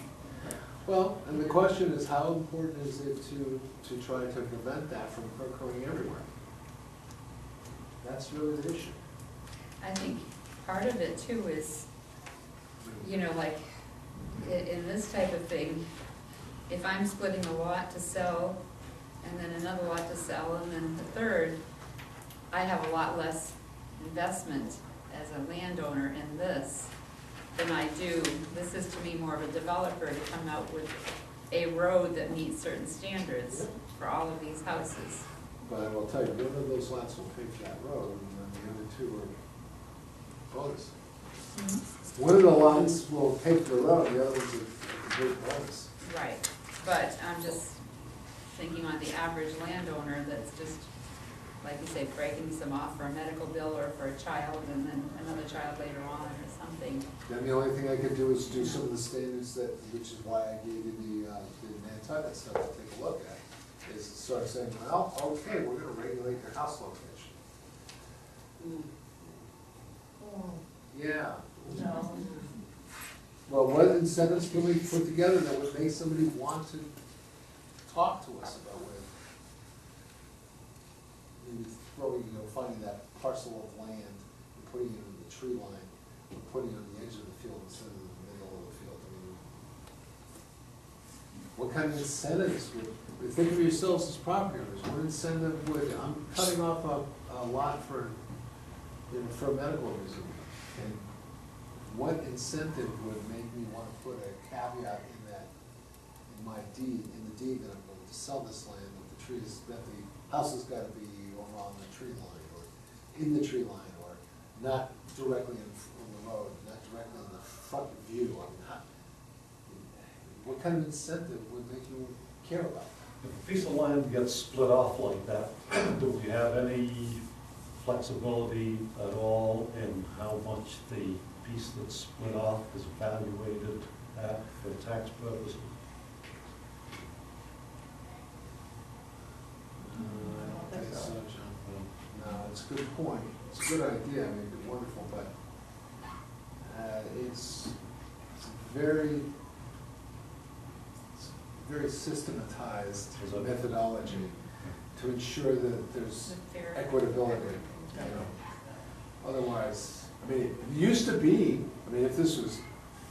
Well, and the question is, how important is it to try to prevent that from occurring everywhere? That's really the issue. I think part of it too is, you know, like, in this type of thing, if I'm splitting a lot to sell, and then another lot to sell, and then the third, I have a lot less investment as a landowner in this than I do. This is to me more of a developer to come out with a road that meets certain standards for all of these houses. But I will tell you, one of those lots will pay for that road, and then the other two are bonus. One of the lots will pay for the road, the other one's a complete bonus. Right, but I'm just thinking on the average landowner that's just, like you say, breaking some off for a medical bill or for a child and then another child later on or something. Then the only thing I could do is do some of the standards that, which is why I gave you the Nantucket stuff to take a look at, is start saying, well, okay, we're gonna regulate your house location. Yeah. No. Well, what incentives can we put together that would make somebody want to talk to us about where, maybe throwing, finding that parcel of land and putting it in the tree line, or putting it on the edge of the field instead of the middle of the field? I mean, what kind of incentives would, think of yourselves as property owners, what incentive would, I'm cutting off a lot for a medical reason, and what incentive would make me want to put a caveat in that, in my deed, in the deed that I'm going to sell this land, that the trees, that the house has got to be over on the tree line, or in the tree line, or not directly on the road, not directly in the front view? I mean, what kind of incentive would make you care about that? If a piece of land gets split off like that, do we have any flexibility at all in how much the piece that's split off is evaluated at for tax purposes? I don't think so, John. No, it's a good point. It's a good idea, I mean, it'd be wonderful, but it's very systematized Is it? methodology to ensure that there's Fair. equitability, Otherwise, I mean, it used to be, I mean, if this was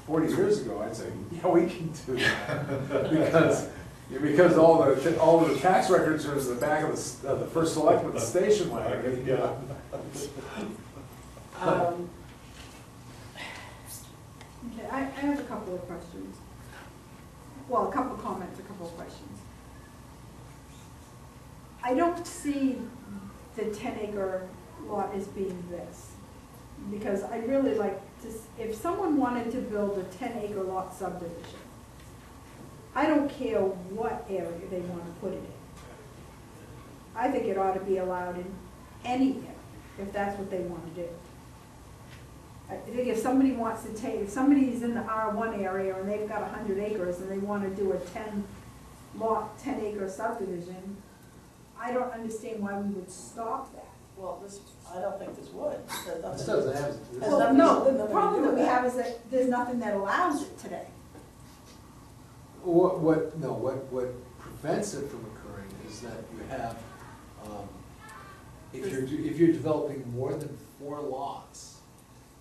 40 years ago, I'd say, yeah, we can do that. Because all of the tax records are in the back of the first selectman's station wagon, Yeah. Okay, I have a couple of questions. Well, a couple of comments, a couple of questions. I don't see the 10-acre lot as being this, because I really like to, if someone wanted to build a 10-acre lot subdivision, I don't care what area they want to put it in. I think it ought to be allowed in any area, if that's what they want to do. I think if somebody wants to take, if somebody's in the R1 area and they've got 100 acres and they want to do a 10-acre subdivision, I don't understand why we would stop that. Well, I don't think this would. This doesn't have. Well, no, the problem that we have is that there's nothing that allows it today. What prevents it from occurring is that you have, if you're developing more than 4 lots,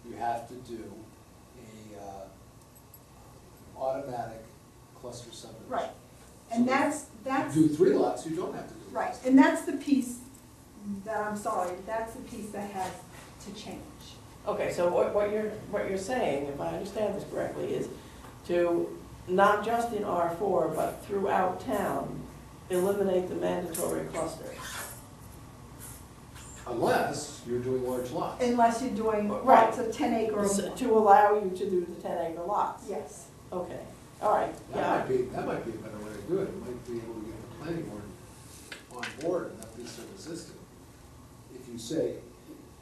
you have to do a automatic cluster subdivision. Right. And So that's, if you do 3 lots, you don't have to do. right, cluster. and that's the piece that, I'm sorry, that's the piece that has to change. Okay, so what you're saying, if I understand this correctly, is to, not just in R4, but throughout town, eliminate the mandatory cluster. Unless you're doing large lots. Unless you're doing Right. lots of 10-acre or more. To allow you to do the 10-acre lots. Yes. Okay, all right, yeah. That might be a better way to do it. It might be able to get the planning board on board and not be so resistant. If you say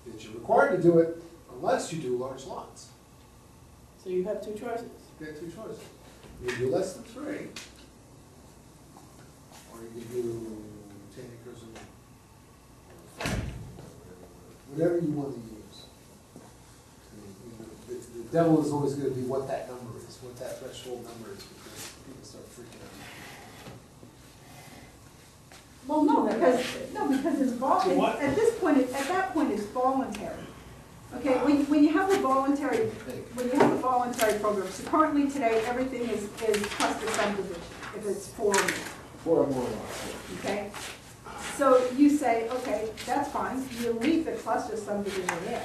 that you're required to do it unless you do large lots. So you have 2 choices. You have 2 choices. You can do less than 3, or you can do 10 acres or whatever you want to use. I mean, you know, the devil is always gonna be what that number is, what that threshold number is, because people start freaking out. Well, no, because it's So what- at this point, at that point, it's voluntary. Okay, when you have a voluntary, program, so currently today, everything is cluster subdivision, if it's 4 or more. 4 or more lots. Okay? So you say, okay, that's fine, you leave the cluster subdivision in.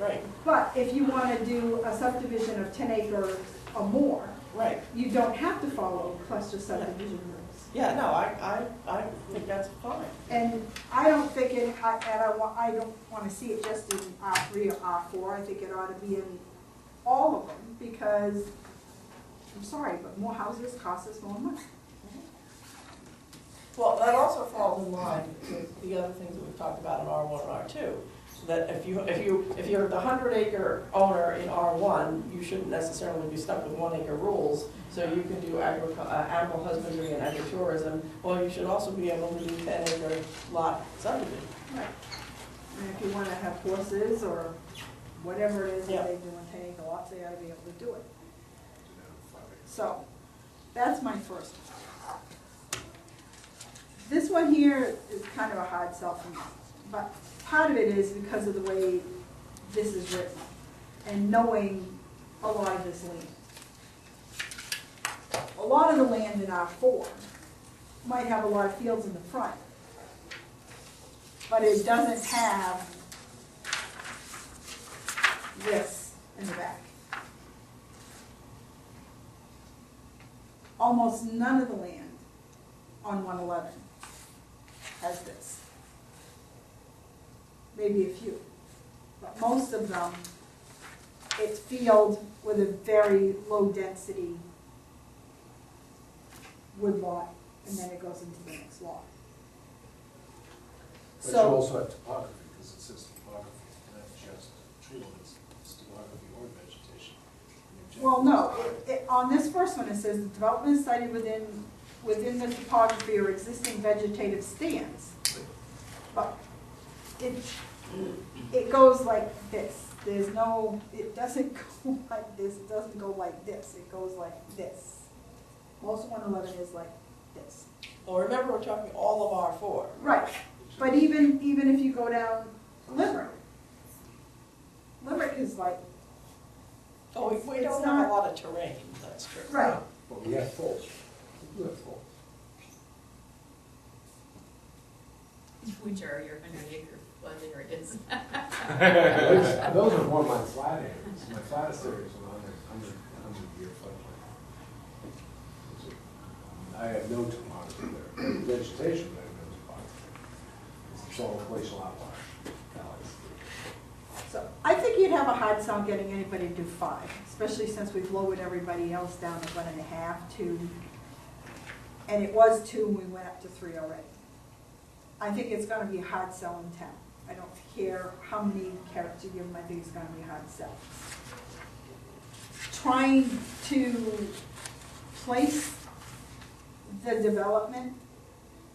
Right, But if you want to do a subdivision of 10 acres or more, right. you don't have to follow cluster subdivision rules. Yeah, no, I think that's fine. And I don't think I don't want to see it just in R3 or R4, I think it ought to be in all of them, because, I'm sorry, but more houses cost us more money. Well, that also falls in line with the other things that we've talked about in R1 and R2. So that if you're the 100-acre owner in R1, you shouldn't necessarily be stuck with 1-acre rules. So you can do animal husbandry and agritourism. Well, you should also be able to do 10-acre lot subdivision. Right. And if you want to have horses or whatever it is Yeah. that they do in 10-acre lots, they ought to be able to do it. So, that's my first one. This one here is kind of a hard sell for me, but part of it is because of the way this is written and knowing a lot of this land. A lot of the land in R4 might have a lot of fields in the front, but it doesn't have this in the back. Almost none of the land on 111 has this. Maybe a few, but most of them, it's field with a very low density wood lot, and then it goes into the next lot. But you So, also have topography, because it says topography, not just tree limits, it's topography or vegetation. well, no, on this first one, it says the development is sited within the topography or existing vegetative stands. But it goes like this. There's no, it doesn't go like this, it doesn't go like this, it goes like this. Most of 111 is like this. Well, remember, we're talking all of R4. Right, but even if you go down Limerick is like, Oh, we It's don't have not- a lot of terrain, that's true. right, But we have fulls. We have fulls. Which are your 100-acre flood areas. Those are more my flat areas. My flattest areas are under year floodplain. I have no topography there. Vegetation, but I have no topography. It's all glacial outlier valleys. so I think you'd have a hard time getting anybody to do 5, especially since we've lowered everybody else down to 1.5, 2. And it was 2, and we went up to 3 already. I think it's gonna be a hard sell in town. I don't care how many carrots you give them, I think it's gonna be a hard sell. Trying to place the development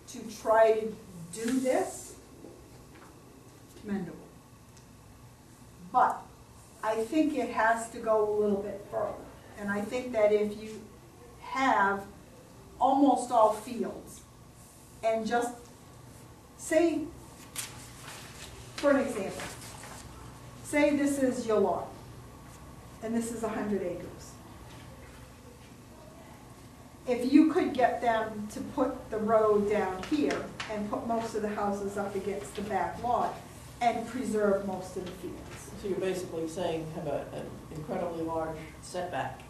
to try to do this, commendable. But I think it has to go a little bit further. And I think that if you have almost all fields and just say, for an example, say this is your lot and this is 100 acres. If you could get them to put the road down here and put most of the houses up against the back lot and preserve most of the fields. So you're basically saying have an incredibly large setback,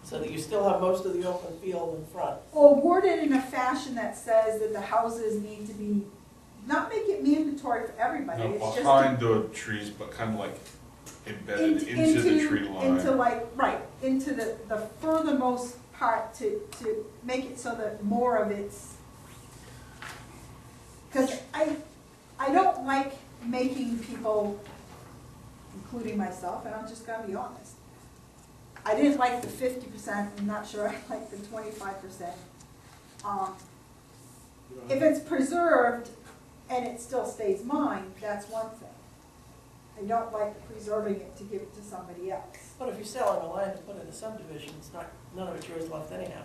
so that you still have most of the open field in front. Or word it in a fashion that says that the houses need to be, not make it mandatory for everybody, No, it's just. behind the trees, but kind of like embedded into the tree line. Into like, right, into the furthermost part to make it so that more of it's, because I don't like making people, including myself, and I'm just gonna be honest. I didn't like the 50%, I'm not sure I like the 25%. You don't If have- it's preserved and it still stays mine, that's one thing. I don't like preserving it to give it to somebody else. But if you're selling the land to put in a subdivision, it's not, none of it's yours left anyhow.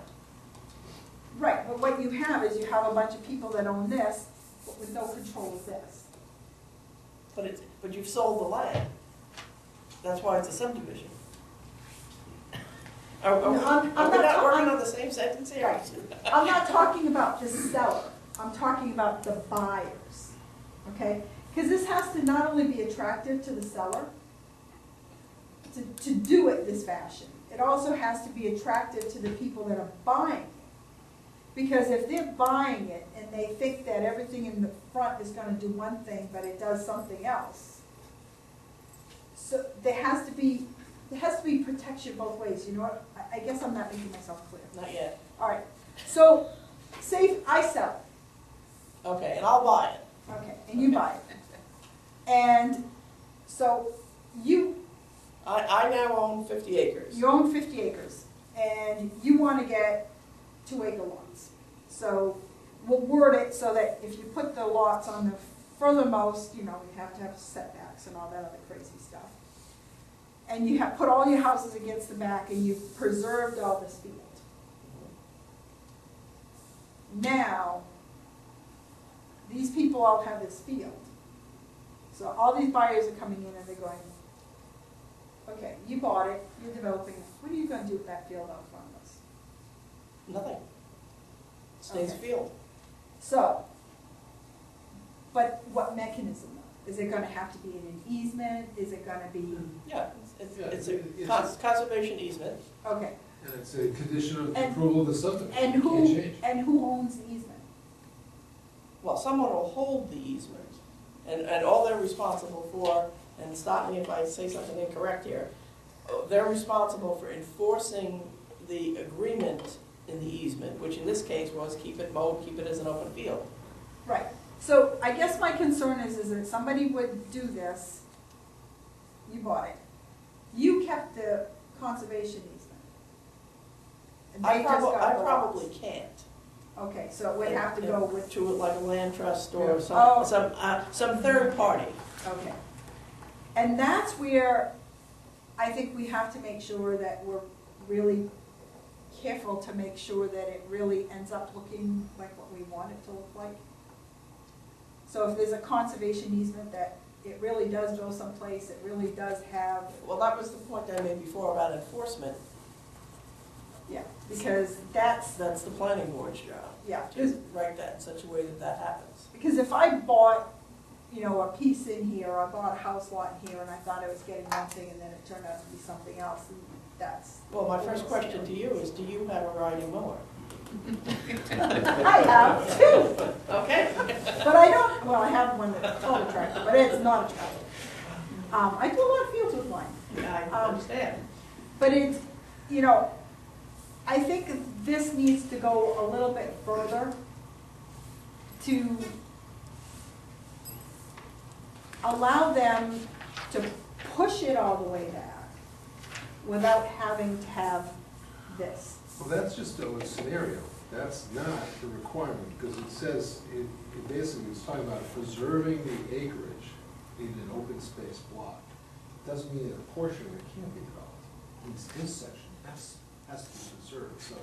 Right, but what you have is you have a bunch of people that own this, but with no control of this. But you've sold the land. That's why it's a subdivision. Are No, we I'm not not working talking- on the same sentence here? Right. I'm not talking about the seller, I'm talking about the buyers, okay? Because this has to not only be attractive to the seller, to do it this fashion, it also has to be attractive to the people that are buying it. Because if they're buying it and they think that everything in the front is gonna do one thing, but it does something else, so there has to be protection both ways, you know what? I guess I'm not making myself clear. Not yet. All right, so, say I sell it, Okay, and I'll buy it. okay, and you buy it. And so I now own 50 acres. you own 50 acres, and you want to get 2-acre lots. So we'll word it so that if you put the lots on the furthermost, you know, we have to have setbacks and all that other crazy stuff. And you have put all your houses against the back, and you've preserved all this field. Now, these people all have this field. So all these buyers are coming in and they're going, okay, you bought it, you're developing it, what are you gonna do with that field out front of us? Nothing. Stays Okay. field. So, but what mechanism though? Is it gonna have to be in an easement, is it gonna be, Yeah, Yeah, it's it's a conservation easement. okay, And it's a condition of And- approval of the subdivision. and You can't change. who owns the easement? Well, someone will hold the easement, and all they're responsible for, and stop me if I say something incorrect here, they're responsible for enforcing the agreement in the easement, which in this case was keep it mowed, keep it as an open field. Right, so I guess my concern is that somebody would do this, you bought it, you kept the conservation easement. And they I just got the probably lots. can't. Okay, so it would have to go with, To like a land trust Yeah. or Oh. some third party. okay. And that's where I think we have to make sure that we're really careful to make sure that it really ends up looking like what we want it to look like. So if there's a conservation easement that it really does go someplace, it really does have, Well, that was the point I made before about enforcement. yeah, because that's, That's the planning board's job, yeah. to write that in such a way that that happens. Because if I bought, you know, a piece in here, or I bought a house lot in here, and I thought I was getting one thing, and then it turned out to be something else, and that's. Well, my first question to you is, do you have a riding mower? I have two, Okay. but I don't, well, I have one that's called a tractor, but it's not a tractor. I do a lot of fields with mine. I understand. But it's, you know, I think this needs to go a little bit further to allow them to push it all the way back without having to have this. Well, that's just a scenario. That's not the requirement, because it says, it basically is talking about preserving the acreage in an open space block. It doesn't mean that a portion of it can't be developed. It means this section has to be preserved. So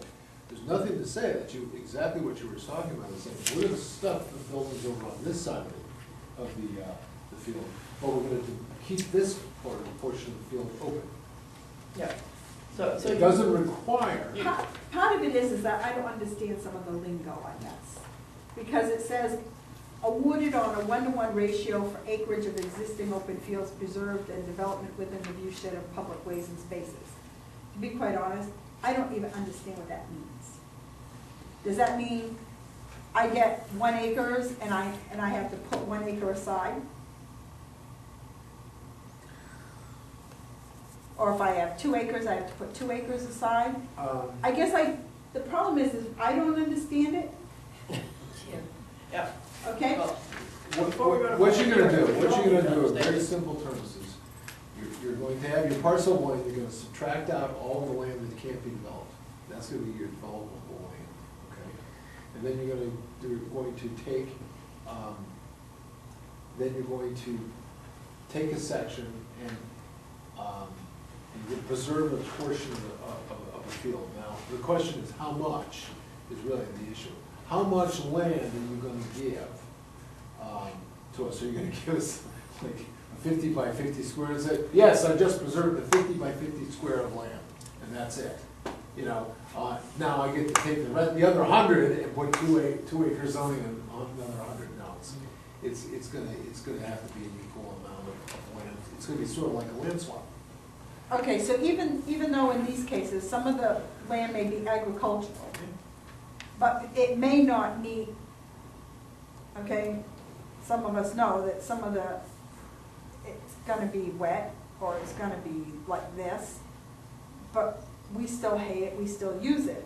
there's nothing to say that exactly what you were talking about, is saying, we're gonna stuff the buildings over on this side of the field, but we're gonna keep this portion of the field open. Yeah. So It doesn't require. Part of it is that I don't understand some of the lingo, I guess. Because it says, awarded on a 1-to-1 ratio for acreage of existing open fields preserved and development within the viewshed of public ways and spaces. To be quite honest, I don't even understand what that means. Does that mean I get 1 acre and I have to put 1 acre aside? Or if I have 2 acres, I have to put 2 acres aside? I guess the problem is I don't understand it, Yeah. okay? Well, What you're gonna do, in very simple terms, is you're going to have your parcel one, you're gonna subtract out all the land that can't be developed. That's gonna be your developable land, okay? and then you're going to take, then you're going to take a section and you preserve a portion of a field. Now, the question is, how much is really the issue. How much land are you gonna give to us? Are you gonna give us like a 50 by 50 square and say, yes, I just preserved a 50 by 50 square of land, and that's it? You know, now I get to take the other 100 and put two acre zoning on another 100. No, it's gonna have to be an equal amount of land. It's gonna be sort of like a land swap. Okay, so even though in these cases, some of the land may be agricultural, but it may not meet, okay, some of us know that some of the, it's gonna be wet, or it's gonna be like this, but we still hay it, we still use it.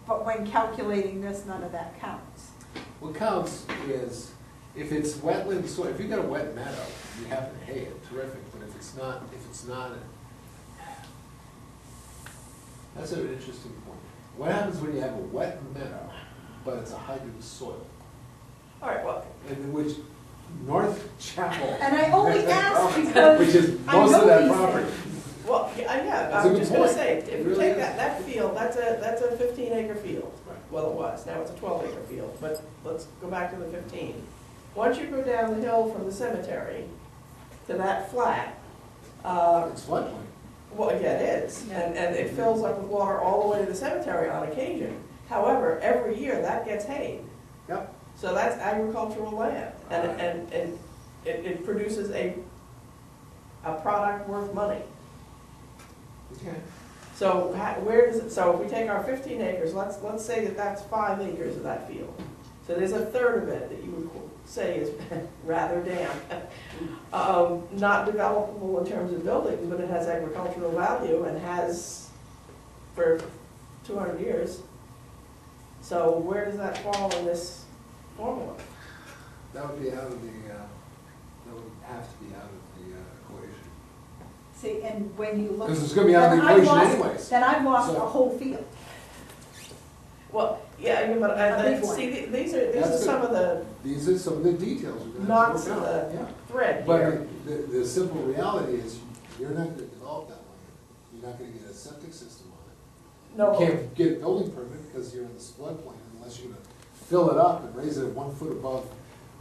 But when calculating this, none of that counts. What counts is, if it's wetland soil, if you've got a wet meadow, you happen to hay it, terrific, but if it's not, that's an interesting point. What happens when you have a wet meadow, but it's a hydric soil? All right, well, In which North Chapel. And I only ask because Which is I most know of that these property. well, yeah, That's a I'm good just gonna point. say, It if we really take is. that field, that's a 15 acre field. Right. Well, it was, now it's a 12 acre field, but let's go back to the 15. Once you go down the hill from the cemetery to that flat, It's floodplain. well, yeah, it is, and it fills up with water all the way to the cemetery on occasion. However, every year that gets hayed, Yep. so that's agricultural land, and, Right. and it produces a product worth money. Okay. So where does it, so if we take our 15 acres, let's say that that's 5 acres of that field. So there's a third of it that you would say is rather damp. Not developable in terms of buildings, but it has agricultural value and has for 200 years. So where does that fall in this formula? That would be out of the, that would have to be out of the equation. see, and when you look. Because it's gonna be out of the then I've equation lost- anyways. Then I've lost So- a whole field. Well, yeah, but A big one. see, these are That's some of the These are some of the details we're gonna have knots to of work out. the Yeah. thread here. But the simple reality is, you're not gonna develop that land. You're not gonna get a septic system on it. No, You can't get a building permit because you're in this floodplain unless you're gonna fill it up and raise it 1 foot above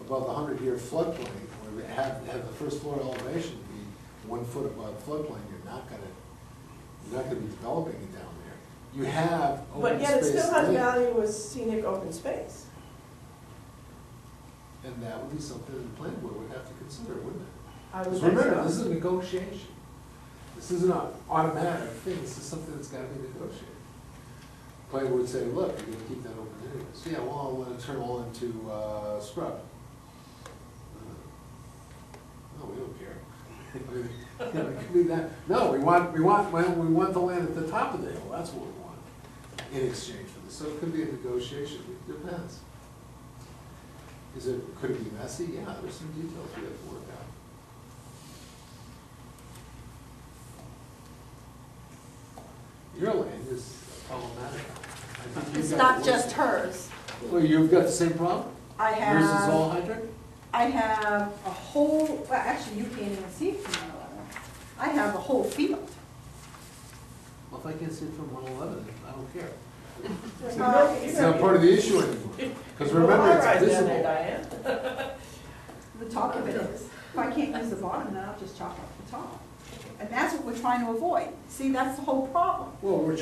the 100-year floodplain, or have the first floor elevation be 1 foot above floodplain. You're not gonna be developing it down there. You have open but yet it space still has land, value as scenic open space. and that would be something the planning board would have to consider, wouldn't it? I would Because think remember, so. this is a negotiation. This isn't an automatic thing, this is something that's gotta be negotiated. Planning board would say, look, you're gonna keep that open anyways. Yeah, well, I wanna turn all into, scrub. No, we don't care. You know, it could be that, no, we want the land at the top of the hill, that's what we want in exchange for this. So it could be a negotiation, it depends. Could it be messy? Yeah, there's some details we have to work out. Your land is problematic. I think you've It's got not the just worst- hers. Well, you've got the same problem? I Yours is all have, hydric? I have a whole, well, actually, you can't even see it from 111. I have a whole field. Well, if I can't see it from 111, I don't care. It's It's not part of the issue anymore. Because remember, it's visible. Diane. The top of it is. If I can't use the bottom, then I'll just chop off the top. And that's what we're trying to avoid. See, that's the whole problem. Well, what we're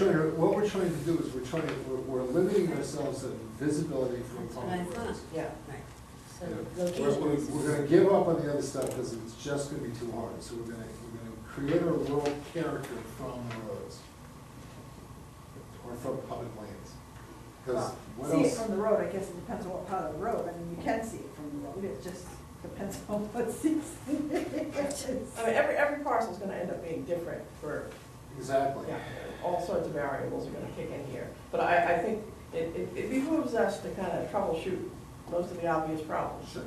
trying to do is we're limiting ourselves in visibility from That's what I public thought. roads. Yeah. Right. So We're location. gonna give up on the other stuff because it's just gonna be too hard. So we're gonna create a rural character from the roads. Or from public lands. Because what See it else? from the road, I guess it depends on what part of the road. I mean, you can see it from the road, it just depends on what season it is. I mean, every parcel's gonna end up being different for, Exactly. yeah, all sorts of variables are gonna kick in here. But I think it behooves us to kind of troubleshoot most of the obvious problems. Sure.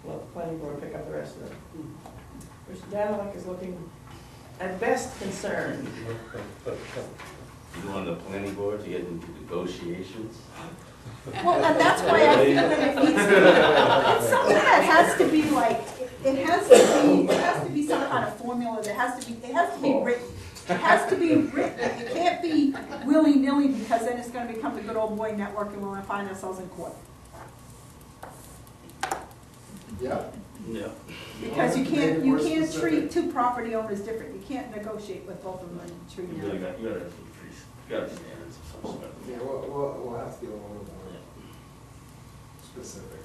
Let the planning board pick up the rest of it. Which Danik is looking at best concerned. You on the planning board to get into negotiations? Well, and that's why I feel that it needs to be, it's something that has to be like, it has to be some kind of formula, it has to be written. It has to be written, it can't be willy-nilly, because then it's gonna become the good old boy network and we're gonna find ourselves in court. Yeah. Yeah. Because you Make it can't more treat specific. two property owners different, you can't negotiate with both of them and treat You them. really got, you gotta standards of some sort. Yeah, we'll have to get a little more specific.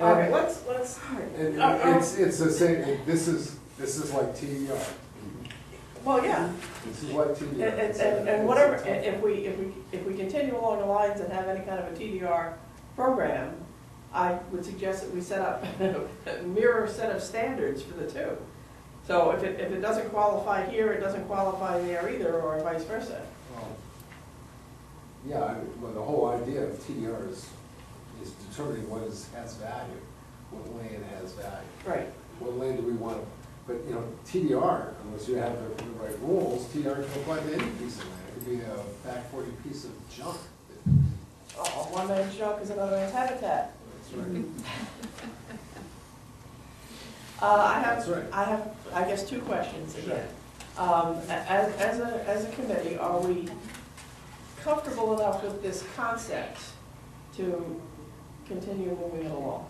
Okay, let's, And Uh, it's the same, this is like TDR. well, yeah. This is like TDR. And whatever, if we continue along the lines and have any kind of a TDR program, I would suggest that we set up a mirror set of standards for the two. So if it doesn't qualify here, it doesn't qualify there either, or vice versa. Yeah, well, the whole idea of TDR is determining what has value, what land has value. Right. What land do we want to, but, you know, TDR, unless you have the right rules, TDR can apply to any piece of land. It could be a back 40 piece of junk. Oh, one man's junk is another man's habitat. That's right. That's right. I have, I guess, two questions again. As a committee, are we comfortable enough with this concept to continue moving it along?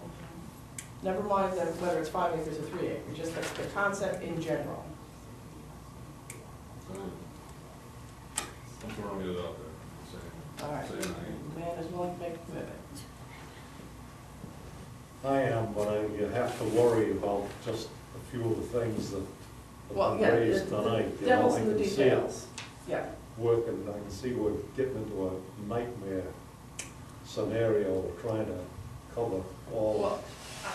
Never mind that whether it's 5 acres or 3 acres, just the concept in general. I'm throwing it out there. All right, Say aye. man is willing to make a commitment. I am, but you have to worry about just a few of the things that Well, have yeah, been raised the tonight. You know, devil's I in the can see it details. Yeah, working, I can see we're getting into a nightmare scenario, we're trying to cover all. well,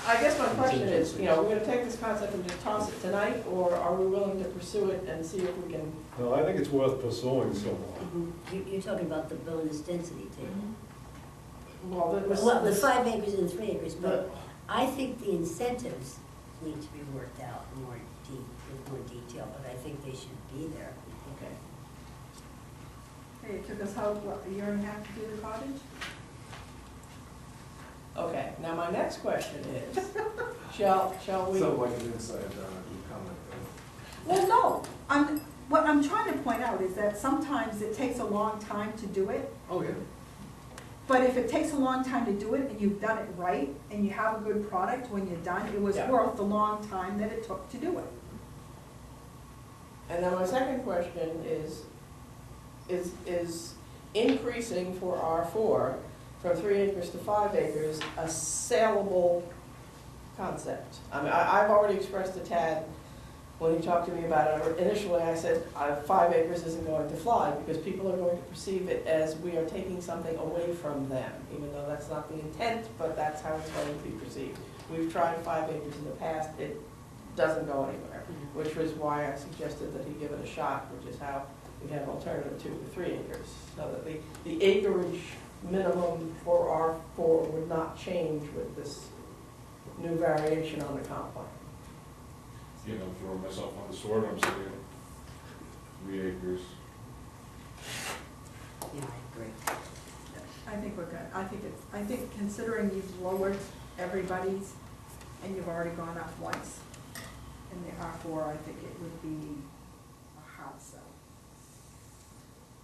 I guess my question is, we're gonna take this concept and just toss it tonight, or are we willing to pursue it and see if we can? No, I think it's worth pursuing somewhat. You're talking about the bonus density table. Well, Well, the 5 acres and 3 acres, the- but I think the incentives need to be worked out more with more detail, but I think they should be there. Okay. Hey, it took us, what, a year and a half to do the cottage? Okay, now my next question is, shall we? Something like an inside comment. Well, no, what I'm trying to point out is that sometimes it takes a long time to do it, Oh, yeah. but if it takes a long time to do it and you've done it right, and you have a good product when you're done, it was Yeah. worth the long time that it took to do it. And then my second question is increasing for R4 from 3 acres to 5 acres a saleable concept? I mean, I've already expressed to Tad, when he talked to me about it, initially I said, 5 acres isn't going to fly, because people are going to perceive it as we are taking something away from them, even though that's not the intent, but that's how it's going to be perceived. We've tried 5 acres in the past, it doesn't go anywhere, which was why I suggested that he give it a shot, which is how we have alternative 2 to 3 acres, so that the acreage minimum for R4 would not change with this new variation on the comp plan. You know, throwing myself on the sword, I'm saying 3 acres. Yeah, I agree. I think we're good, I think considering you've lowered everybody's, and you've already gone up once in the R4, I think it would be a hard sell.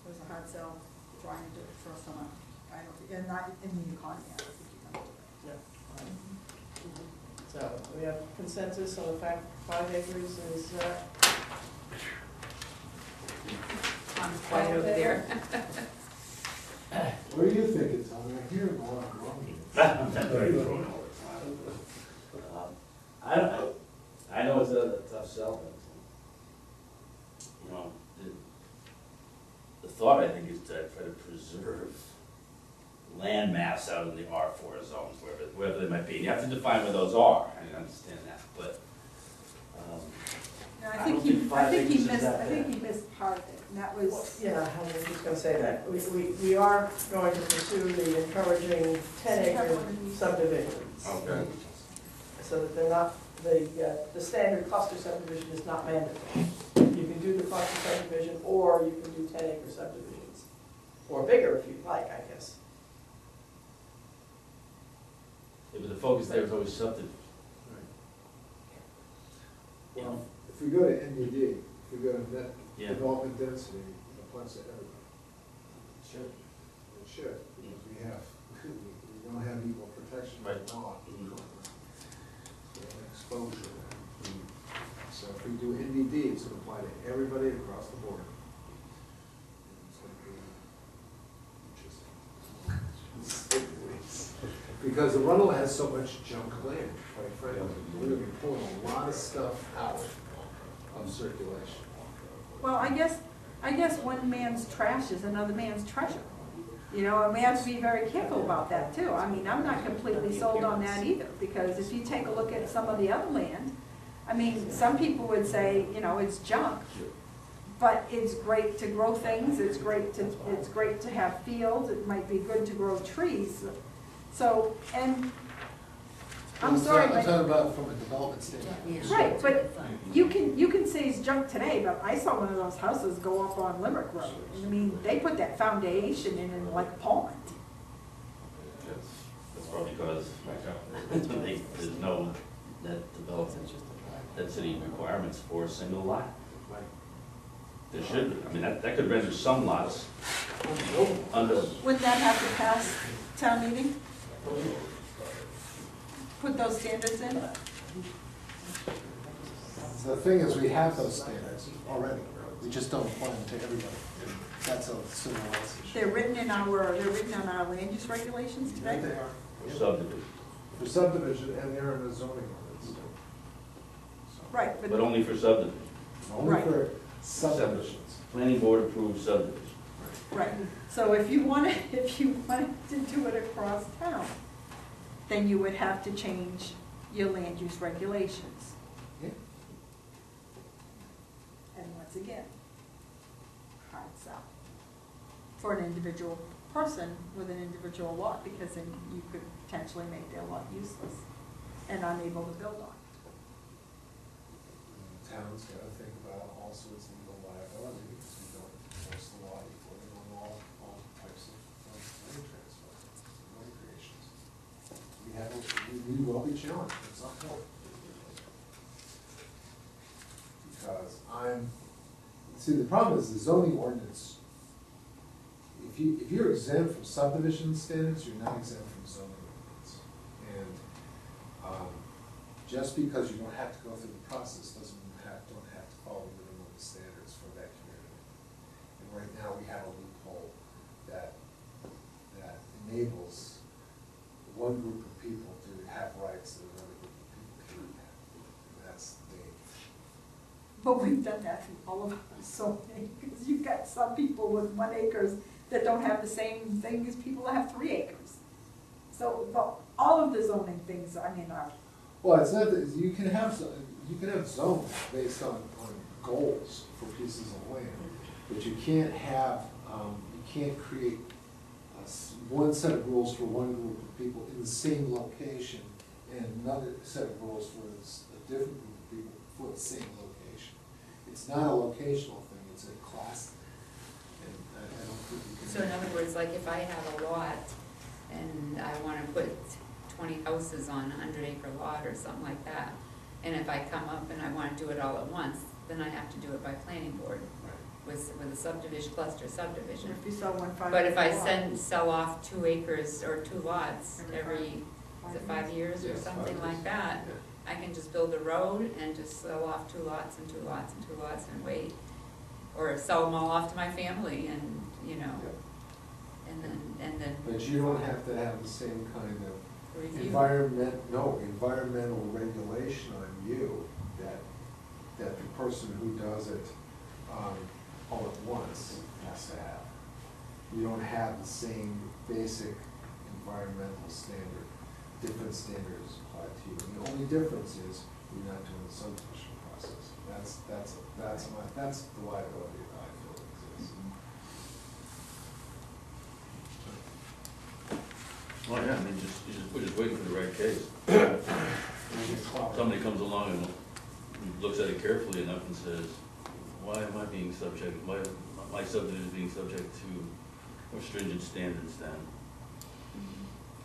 It was a hard sell trying to do it for someone, I don't think, and not in the economy, I don't think you're gonna do it. So we have consensus on the fact 5 acres is, On fire over there. What do you think, Tommy? I hear a lot of wrong. I know it's a tough sell, but, you know, the thought, I think, is to try to preserve land mass out in the R4 zones, wherever they might be. You have to define where those are, I understand that, but, Yeah, I I think don't he, think I 5 think he acres is missed, that I think bad. he missed part of it, and that was, yeah, I was just gonna say that. We are going to pursue the encouraging 10 acre subdivisions. Okay. So that they're not, the standard cluster subdivision is not mandatory. You can do the cluster subdivision, or you can do 10-acre subdivisions. Or bigger if you'd like, I guess. Yeah, but the focus there is always subdivision. Well, if we go to NDD, if we go to net Yeah. development density, it applies to everybody. It should, because we have, we don't have equal protection by Right. law. Mhm. We have exposure. So if we do NDD, it's gonna apply to everybody across the board. And it's gonna be interesting. Because the Arundel has so much junk land, quite frankly, we're gonna be pulling a lot of stuff out of circulation. Well, I guess one man's trash is another man's treasure. You know, and we have to be very careful about that too. I mean, I'm not completely sold on that either, because if you take a look at some of the other land, I mean, some people would say, you know, it's junk, but it's great to grow things, it's great to have fields, it might be good to grow trees. So, and, I'm sorry, I'm but, talking about from a development standpoint. Yeah. right, but you can say it's junk today, but I saw one of those houses go up on Limerick Road. I mean, they put that foundation in like a pond. That's probably because there's no, that development, that city requirements for a single lot. There should be, I mean, that could render some lots under, Wouldn't that have to pass town meeting? Put those standards in? The thing is, we have those standards already, we just don't apply them to everybody. That's a civil rights issue. They're written in our land use regulations Right, today? they are. for subdivision, For subdivision, and they're in the zoning ordinance. Right, but only for subdivision. Only Right. for subdivisions. Planning board approved subdivision. right. So if you wanted to do it across town, then you would have to change your land use regulations. Yeah. And once again, hard sell for an individual person with an individual lot, because then you could potentially make their lot useless and unable to build on. The town's gotta think about all sorts of legal liability, because we don't enforce the law equally on all types of land transfer, land creations. We will be challenged at some point. Because see, the problem is the zoning ordinance, if you're exempt from subdivision standards, you're not exempt from zoning ordinance. And, just because you don't have to go through the process doesn't mean you don't have to follow minimum standards for that community. And right now, we have a loophole that enables one group of people to have rights that another group of people can't have. And that's the danger. But we've done that in all of our zoning, because you've got some people with 1 acre that don't have the same thing as people that have 3 acres. So, all of the zoning things, I mean, are, Well, it's not that, you can have zones based on goals for pieces of land, but you can't create one set of rules for one group of people in the same location and another set of rules for a different group of people for the same location. It's not a locational thing, it's a class thing. And I don't think you can. So in other words, like if I have a lot and I wanna put 20 houses on a 100-acre lot or something like that, and if I come up and I wanna do it all at once, then I have to do it by planning board with a subdivision, cluster subdivision. if you sell 1 5 But if I lot. sell off 2 acres or 2 lots every, is it 5 years or Yes, 5 something years. like that, I can just build a road and just sell off 2 lots and 2 lots and 2 lots and wait. Or sell them all off to my family and, you know, and then. But you don't have to have the same kind of Review. environmental regulation on you that the person who does it, all at once has to have. You don't have the same basic environmental standard, different standards apply to you. The only difference is you're not doing the subdivision process. That's the liability that I feel exists. Well, yeah, I mean, we're just waiting for the right case. Somebody comes along and looks at it carefully enough and says, why am I being subject, why is my subdivision being subject to more stringent standards than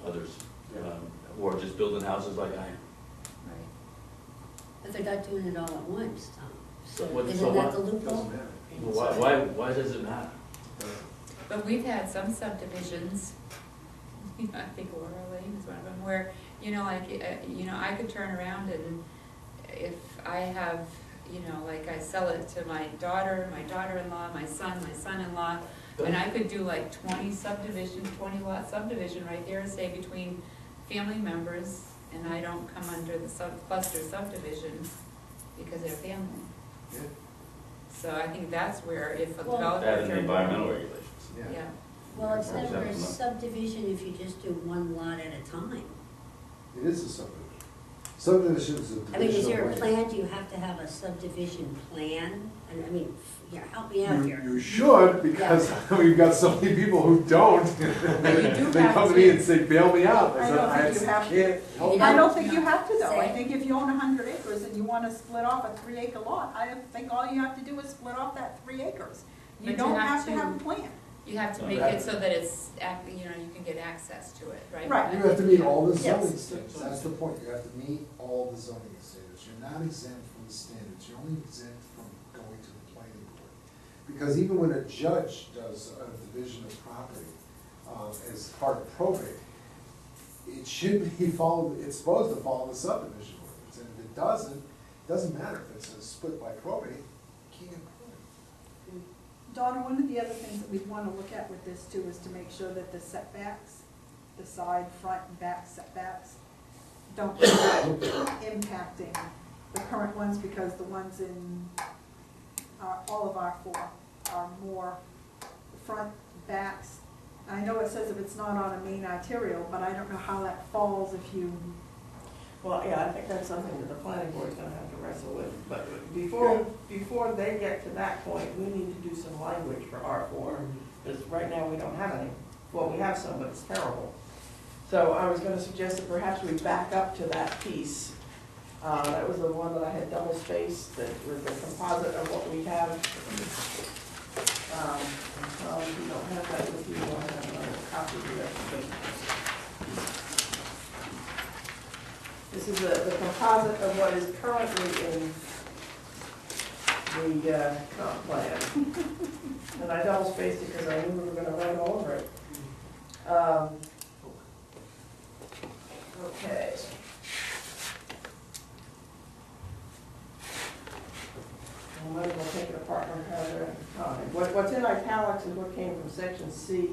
others? Or just building houses like I am? Right. But they're not doing it all at once, Tom. So what- so Isn't that what- the loophole? Well, why does it matter? But we've had some subdivisions, I think Laurel Lane is one of them, where, I could turn around and if I have, like I sell it to my daughter, my daughter-in-law, my son-in-law, and I could do like 20 lot subdivision right there, say between family members, and I don't come under the cluster subdivision because they're family. Yeah. So I think that's where if a Well- developer. That and the turned- environmental regulations. Yeah, Well, it's never a Exactly. subdivision if you just do one lot at a time. It is a subdivision. Subdivision is a division of land. I mean, is there a plan, do you have to have a subdivision plan? I mean, yeah, help me out here. You should, because we've got so many people who don't. do They have come to to. me and say, bail me out. I said, don't think you have to. can't help You you." I know, don't think you have to though. I Say- think if you own 100 acres and you wanna split off a 3-acre lot, I think all you have to do is split off that 3 acres. You But you don't have have to to- have a plan. you have to make it so that it's, you can get access to it, right? Right. You have to meet all the Yes. zoning standards, that's the point, you have to meet all the zoning standards, you're not exempt from the standards, you're only exempt from going to the planning board. Because even when a judge does a division of property, as part of probate, it should be followed, it's supposed to follow the subdivision ordinance, and if it doesn't matter if it's a split by probate, you can't approve it. Donna, one of the other things that we'd wanna look at with this too is to make sure that the setbacks, the side, front, and back setbacks don't end up impacting the current ones, because the ones in all of our 4 are more front, backs. I know it says if it's not on a main arterial, but I don't know how that falls if you, Well, yeah, I think that's something that the planning board's gonna have to wrestle with, but before they get to that point, we need to do some language for R4, because right now we don't have any. Well, we have some, but it's terrible. So I was gonna suggest that perhaps we back up to that piece. That was the one that I had double spaced, that was the composite of what we have. If you don't have that with you, I'll have another copy of that. This is the composite of what is currently in the comp plan. And I double spaced it because I knew we were gonna write all over it. Okay. I might as well take it apart one paragraph at a time. What's in italics is what came from section C.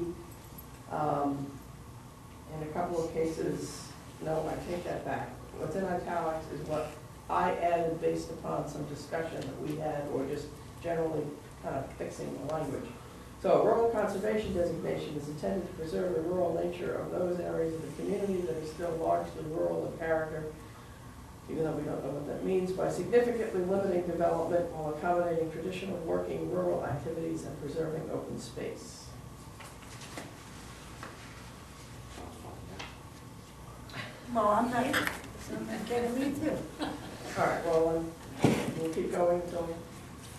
In a couple of cases, no, I take that back. What's in italics is what I added based upon some discussion that we had, or just generally kind of fixing the language. So rural conservation designation is intended to preserve the rural nature of those areas of the community that are still largely rural in character, even though we don't know what that means, by significantly limiting development while accommodating traditional working rural activities and preserving open space. well, I'm not, Getting me too. All right, well, we'll keep going until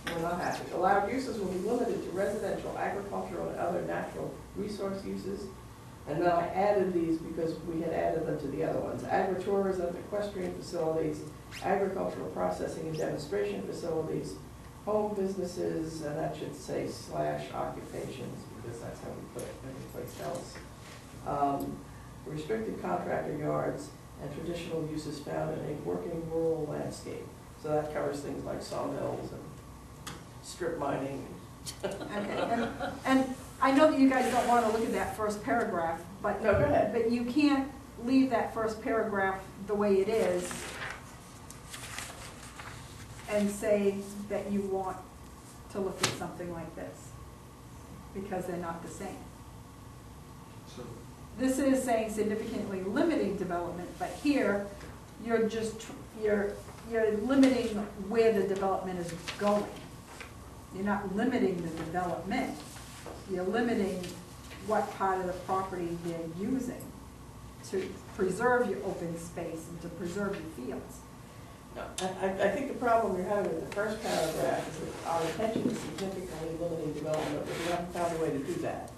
we're not happy. Allowed uses will be limited to residential, agricultural, and other natural resource uses. And then I added these because we had added them to the other ones. Agritourism, equestrian facilities, agricultural processing and demonstration facilities, home businesses, and that should say / occupations, because that's how we put it every place else. Restricted contractor yards, and traditional uses found in a working rural landscape. So that covers things like sawmills and strip mining. okay, and I know that you guys don't wanna look at that first paragraph, but. No, go ahead. But you can't leave that first paragraph the way it is and say that you want to look at something like this, because they're not the same. So, This is saying significantly limiting development, but here, you're just, you're limiting where the development is going. You're not limiting the development, you're limiting what part of the property they're using to preserve your open space and to preserve your fields. I think the problem you're having with the first paragraph is that our intention is significantly limiting development, but we haven't found a way to do that.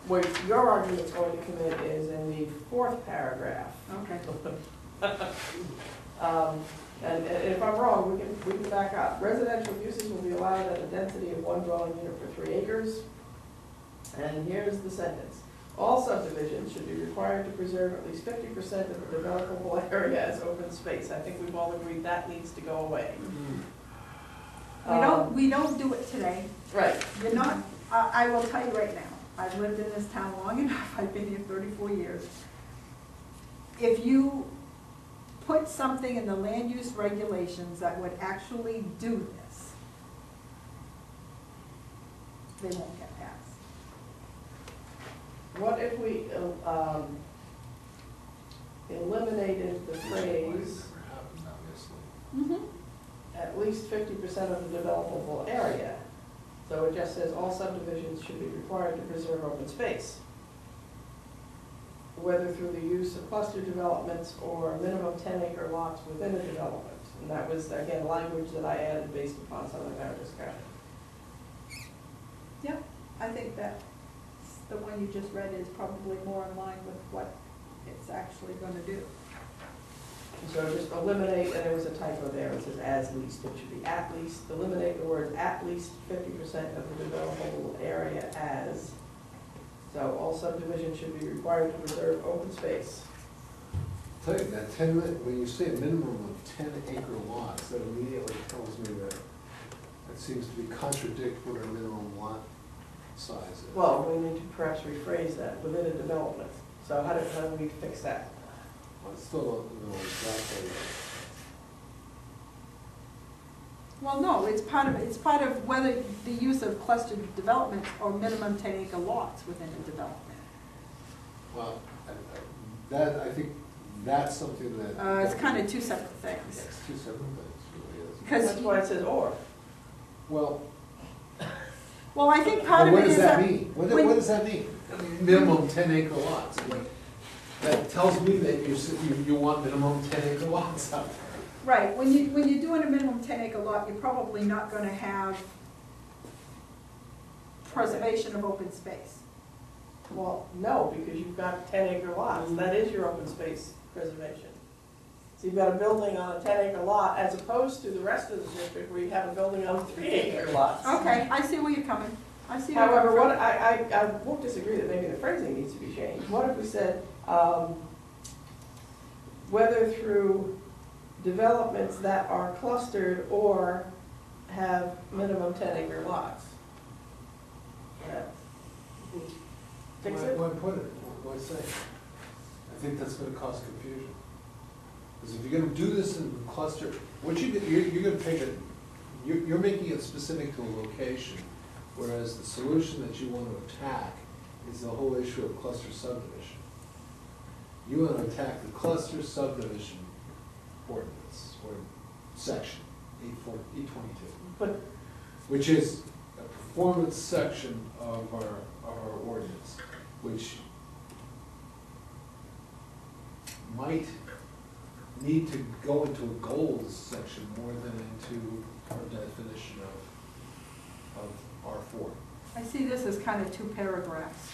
Where your argument's going to come in is in the fourth paragraph. Okay. And if I'm wrong, we can back up. Residential uses will be allowed at a density of 1 dwelling unit per 3 acres. And here's the sentence. All subdivisions should be required to preserve at least 50% of the developable area as open space. I think we've all agreed that needs to go away. We don't do it today. Right. You're not, I will tell you right now, I've lived in this town long enough, I've been here 34 years. If you put something in the land use regulations that would actually do this, they won't get passed. What if we eliminated the phrase, at least 50% of the developable area? So it just says all subdivisions should be required to preserve open space, whether through the use of cluster developments or minimum 10-acre lots within a development. And that was, again, language that I added based upon some of our discussion. Yep, I think that the one you just read is probably more in line with what it's actually gonna do. So just eliminate, and there was a typo there, it says as least, it should be at least, eliminate the word at least 50% of the developable area as. So all subdivisions should be required to preserve open space. Tell you that when you say a minimum of 10-acre lots, that immediately tells me that seems to be contradict what our minimum lot size is. Well, we need to perhaps rephrase that, within a development. So how do we fix that? I still don't know exactly. Well, no, it's part of whether the use of clustered developments or minimum 10-acre lots within a development. Well, I think that's something that. It's kind of two separate things. It's two separate things, really is. Because That's why it says or. Well, I think part of what it does is that that. mean? What does that mean? I mean, minimum 10-acre lots. I mean, that tells me that you want minimum 10-acre lots out there. Right, when you're doing a minimum 10-acre lot, you're probably not gonna have preservation of open space. Well, no, because you've got 10-acre lots. That is your open space preservation. So you've got a building on a 10-acre lot as opposed to the rest of the district where you have a building on 3-acre lots. Okay, I see where you're coming. I see where you're However, coming what, from. I won't disagree that maybe the phrasing needs to be changed. What if we said, whether through developments that are clustered or have minimum 10-acre lots? Fix it? Why put it? Why say it? I think that's gonna cause confusion. Because if you're gonna do this in cluster, you're gonna take it, you're making it specific to a location, whereas the solution that you want to attack is the whole issue of cluster subdivision. You want to attack the cluster subdivision ordinance, or section 822. But Which is a performance section of our ordinance, which might need to go into a goals section more than into our definition of R4. I see this as kind of two paragraphs.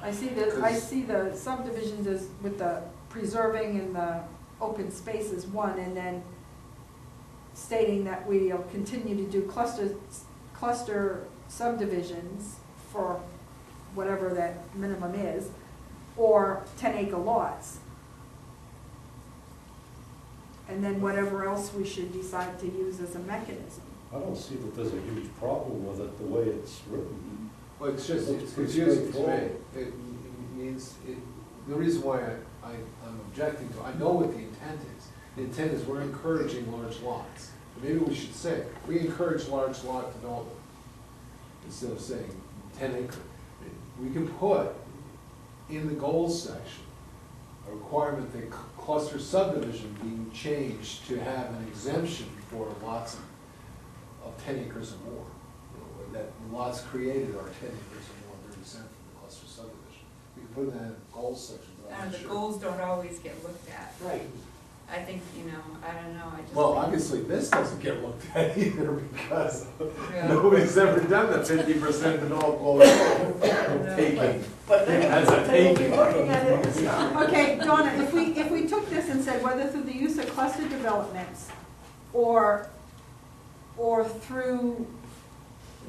I see the subdivisions as with the preserving and the open space as one, and then stating that we'll continue to do cluster subdivisions for whatever that minimum is, or 10-acre lots. And then whatever else we should decide to use as a mechanism. I don't see that there's a huge problem with it, the way it's written. Well, it's just, Looks it's pretty confusing to me. straightforward. It means, the reason why I'm objecting to, I know what the intent is. The intent is we're encouraging large lots. Maybe we should say, we encourage large lot development, instead of saying 10 acre. We can put in the goals section a requirement that cluster subdivision being changed to have an exemption for lots of 10 acres or more. You know, that lots created are 10 acres or more, they're exempt from the cluster subdivision. We can put that in the goals section. But I'm not The sure. goals don't always get looked at. right. I think, you know, I don't know, I just. Well, think- obviously, this doesn't get looked at either because Yeah. nobody's ever done the 50% and all goes taking. But they, As a they will be taking. looking at it this time. Okay, Donna, if we took this and said whether through the use of cluster developments or through,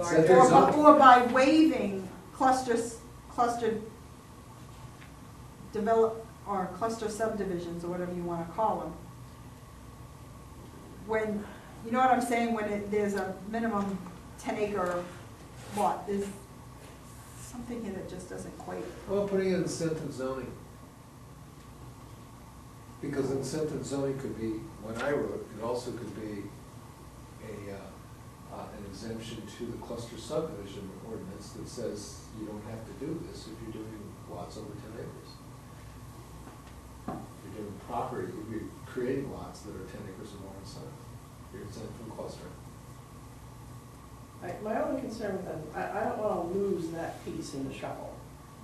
Set their zone. or by waiving cluster develop, or cluster subdivisions, or whatever you wanna call them. When, you know what I'm saying, when there's a minimum 10-acre lot, there's something here that just doesn't quite. Well, putting in incentive zoning. Because incentive zoning could be, when I wrote, it also could be an exemption to the cluster subdivision ordinance that says you don't have to do this if you're doing lots over 10 acres. If you're doing property, if you're creating lots that are 10 acres or more in size, you're exempt from clustering. My only concern with that, I don't wanna lose that piece in the shuffle.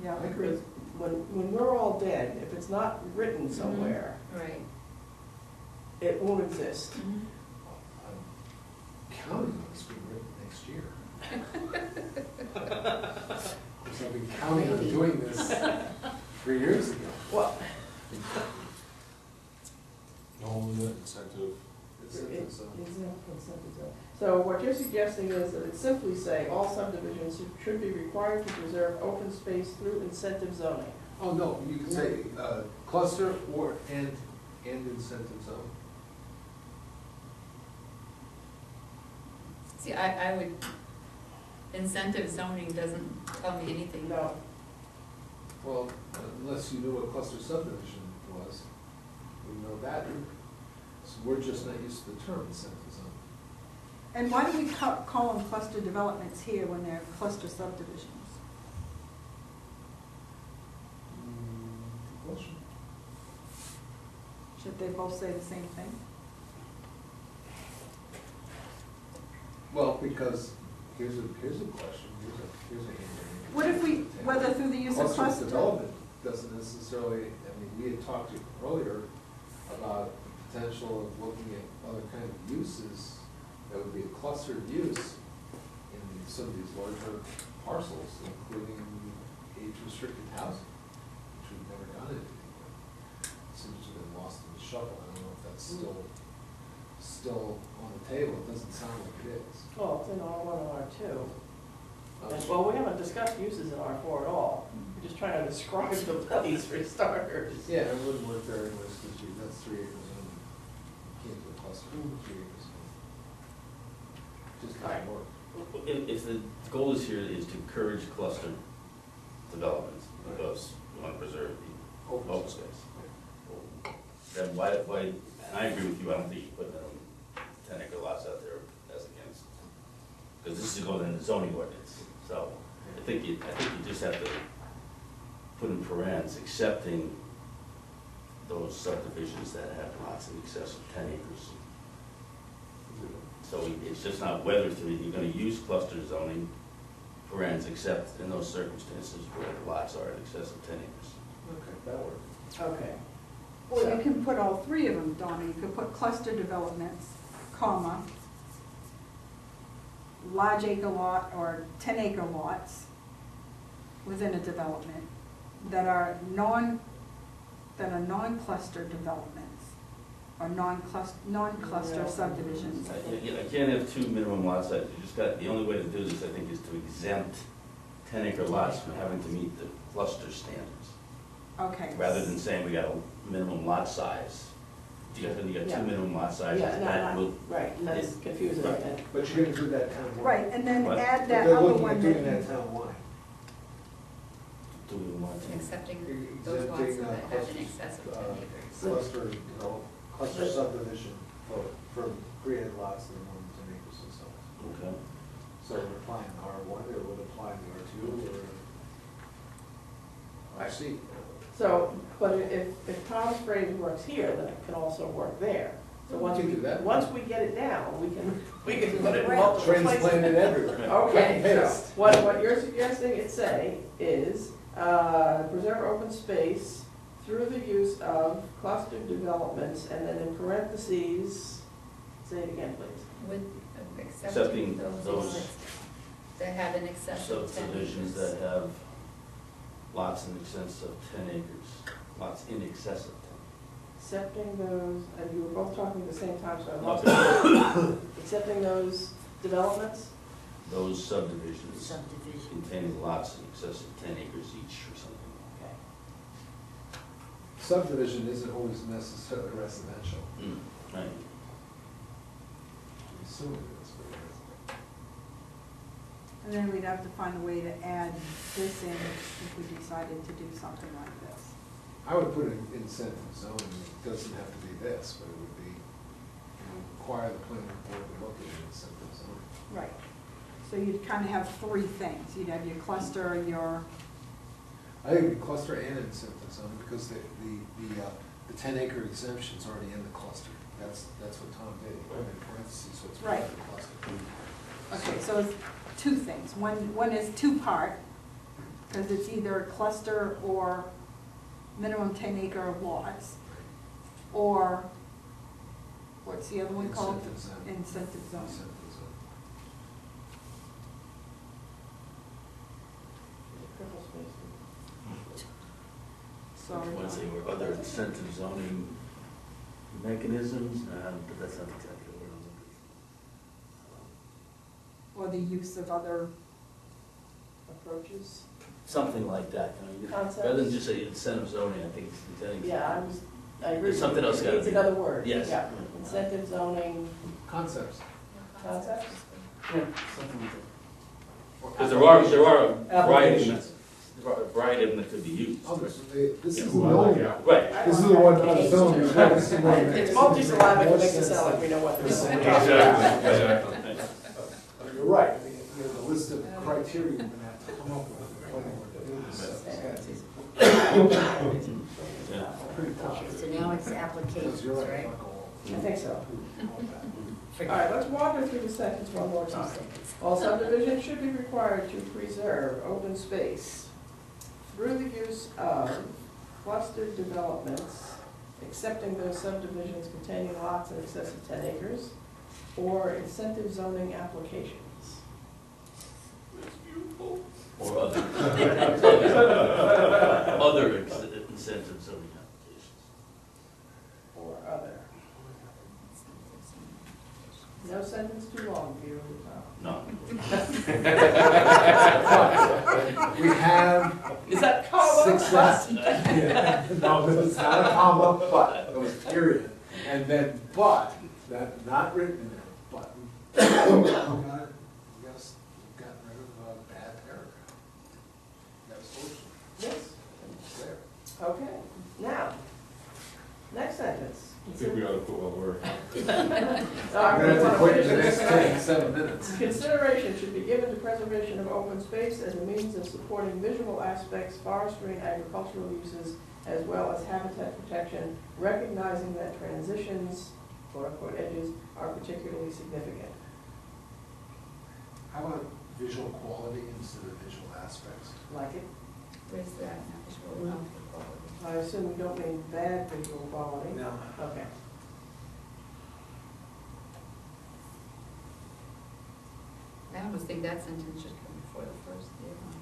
Yeah. I agree. Because when we're all dead, if it's not written somewhere, Right. it won't exist. Mhm. I'm counting on this being written next year. Because I've been counting on doing this 3 years ago. Well, No limit incentive. Incentive zone. Incentive zone. So what you're suggesting is that it simply say, all subdivisions should be required to preserve open space through incentive zoning. Oh, no, you can say cluster or and incentive zone. See, I would, incentive zoning doesn't tell me anything. No, Well, unless you knew what cluster subdivision was, we know that. So we're just not used to the term incentive zone. And why do we call them cluster developments here when they're cluster subdivisions? Good question. Should they both say the same thing? Well, because here's a question, here's a hint. What if we, whether through the use of cluster? Development doesn't necessarily, I mean, we had talked earlier about the potential of looking at other kind of uses that would be a clustered use in some of these larger parcels, including age-restricted housing, which we've never done it anymore. Seems to have been lost in the shuffle. I don't know if that's still on the table. It doesn't sound like it is. well, it's in R1 and R2. And, well, we haven't discussed uses in R4 at all. We're just trying to describe the place for starters. Yeah, it wouldn't work there anyways, because that's 3 acres only. You can't do a cluster with 3 acres only. Just doesn't work. If the goal is here is to encourage cluster development, because we want to preserve the open space. Then why, and I agree with you, I don't think you put 10-acre lots out there as against, because this is going in the zoning ordinance. So I think you just have to put in parentheses, accepting those subdivisions that have lots in excess of 10 acres. So it's just not whether you're gonna use cluster zoning, parentheses, except in those circumstances where the lots are in excess of 10 acres. Okay, that works. Okay. Or you can put all three of them, Donna. You could put cluster developments, comma, large acre lot or 10-acre lots within a development that are non-cluster developments or non-cluster subdivisions. You can't have two minimum lot sizes, you just got, the only way to do this, I think, is to exempt 10-acre lots from having to meet the cluster standards. Okay. Rather than saying we got a minimum lot size. You got Yeah. two minimum lot sizes, Yeah, that no, will, right, and that's confusing. Right. And- But you're gonna do that town-wide. Right, and then What? add But that they're other looking one at that doing that you. town-wide. do we want to? Accepting those lots Exempting, that have in excess of 10 acres. cluster, cluster subdivision for created lots that are more than 10 acres in size. Okay. So it would apply in R1, it would apply in the R2, or RC. So, but if Tom's phrase works here, then it can also work there. So We once can do that. once we get it down, we can put it in multiple places. Transplant it everywhere. Okay, so Paste. what you're suggesting it say is, preserve open space through the use of clustered developments, and then in parentheses, say it again, please. With Accepting accepting those those that have an excess of 10 subdivisions acres. that have lots in excess of 10 acres, lots in excess of 10. Accepting those, and you were both talking at the same time, so I lost Okay. accepting those developments? Those subdivisions Subdivision. containing lots in excess of 10 acres each or something. Okay. Subdivision isn't always necessarily residential. Right. I'm assuming it is, but it isn't. And then we'd have to find a way to add this in if we decided to do something like this. I would put an incentive zoning, it doesn't have to be this, but it would be, require the planning board to look at an incentive zoning. Right. So you'd kind of have three things. You'd have your cluster, your, I think it'd be cluster and incentive zoning, because the 10-acre exemption's already in the cluster. That's what Tom did, he put it in parentheses, so it's part of the cluster. okay, so it's two things. One is two-part, because it's either a cluster or minimum 10-acre lots, or, what's the other one called? Incentive zone. Incentive zone. Incentive zone. Triple spacing. Sorry. Once they were other incentive zoning mechanisms, but that's not exactly what I'm looking for. Or the use of other, Approaches? Something like that, Concepts? rather than just say incentive zoning, I think it's intending. Yeah, I agree. There's something else It gotta needs be- another word. Yes. Yeah, incentive zoning Concepts. concepts? Yeah, something like that. Or Because there are a variety, Applications. there are a variety of them that could be used. Others, this Yeah, is the only, Right. this is the one on its own, you've got to see one that It's makes multi-syllabic, more it makes it sense sound like than- we know what they're This is saying. Exactly, exactly. You're right, I mean, the list of criteria you're gonna have to come up with. Yeah. Pretty tough. Okay, so now it's applications, Because you're right? I think so. All right, let's wander through the sentence one more time. All subdivisions should be required to preserve open space through the use of clustered developments, excepting those subdivisions containing lots in excess of 10 acres, or incentive zoning applications. Or other. Other incentive zoning applications. Or other. No sentence too long, Peter. No. We have Is that comma? 6 left. Yeah. No, it's not a comma, but, it was period. And then but, that, not written in there, but. We got rid of a bad paragraph. We got a solution. Yes. It's there. Okay, now, next sentence. I think we ought to put one word. All I'm right, gonna we have to wanna wait finish the this next tonight. 7 minutes. Consideration should be given to preservation of open space as a means of supporting visual aspects, forestry and agricultural uses, as well as habitat protection, recognizing that transitions, quote-unquote edges, are particularly significant. How about visual quality instead of visual aspects? Like it? Where's that visual quality? I assume you don't mean bad visual quality? No. Okay. I almost think that sentence should come before the first, the other one.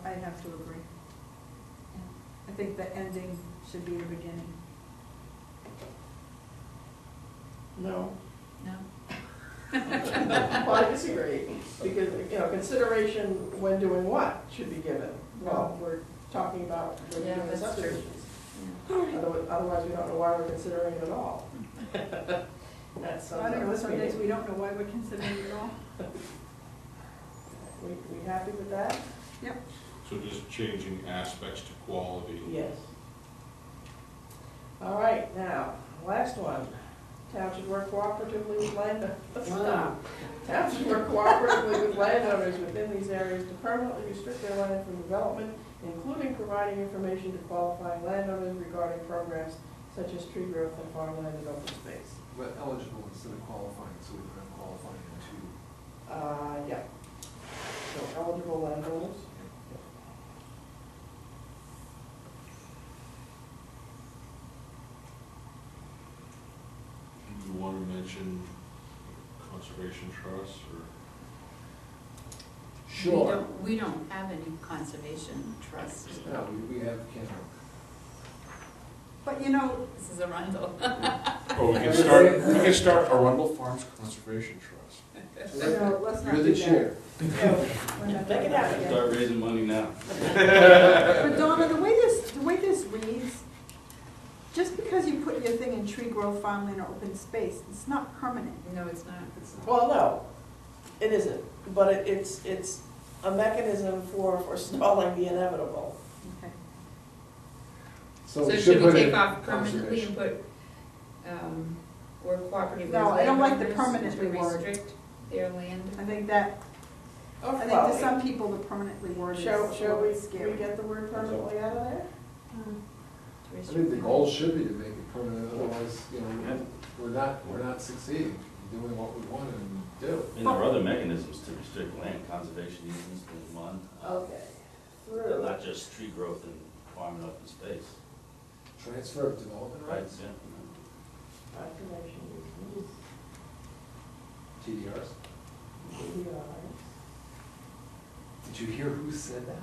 I'd have to agree. I think the ending should be the beginning. No. No? Well, I disagree, because, consideration when doing what should be given. Well, we're talking about when Yeah, doing the that's true. subdivisions. Yeah. Otherwise, we don't know why we're considering it at all. That's I don't know, some days meeting. we don't know why we're considering it all. We happy with that? Yep. So just changing aspects to quality. Yes. All right, now, last one. Town should work cooperatively with landowners. Stop. Town should work cooperatively with landowners within these areas to permanently restrict their land from development, including providing information to qualifying landowners regarding programs such as tree growth and farmland and open space. But eligible instead of qualifying, so we don't have qualifying in two. Yeah. So eligible landowners. Do you want to mention conservation trusts or? Sure. We don't have any conservation trusts. No, we have, can't. But you know, This is Arundel. Oh, we can start Arundel Farms Conservation Trust. no, let's not You're do the that. chair. No, we're not Make it doing that happen. yet. Start raising money now. But Donna, the way this reads, just because you put your thing in tree growth, farmland, or open space, it's not permanent. No, it's not. Well, no, it isn't, but it's a mechanism for forestalling the inevitable. Okay. So So we should we put in take off permanently conservation. and put, or cooperative No, I don't like the landowners permanently to word. restrict their land? I think that, I think to some people, the permanently word is Shall we scary. get the word permanently out of there? To I restrict think the their goal land? should be to make it permanent, otherwise, you know, we're not succeeding, in doing what we want to do. And there are other mechanisms to restrict land, conservation easements, being one. Okay. Not just tree growth and farm and open space. Transfer of development Right, rights, yeah. Conservation easements, TDRs. TDRs. Did you hear who said that?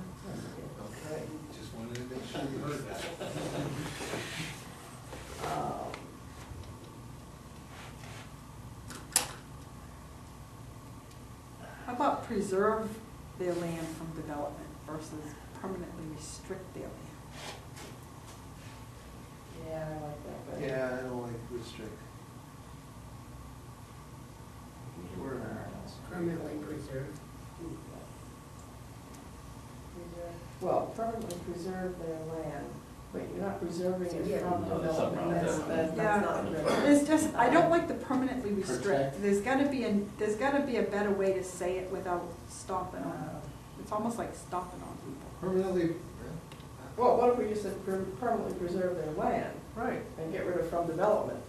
Okay, just wanted to make sure you heard that. Um, How about preserve their land from development versus permanently restrict their land? Yeah, I like that better. Yeah, I don't like restrict. Permanently preserved. Well, permanently preserve their land, but you're not preserving it Yeah. from No, there's something wrong development, with that. that's not good. There's just, I don't like the permanently restrict. Protect. There's gotta be a better way to say it without stomping on, it's almost like stomping on people. Permanently, Well, what if we just said permanently preserve their land right. and get rid of from development?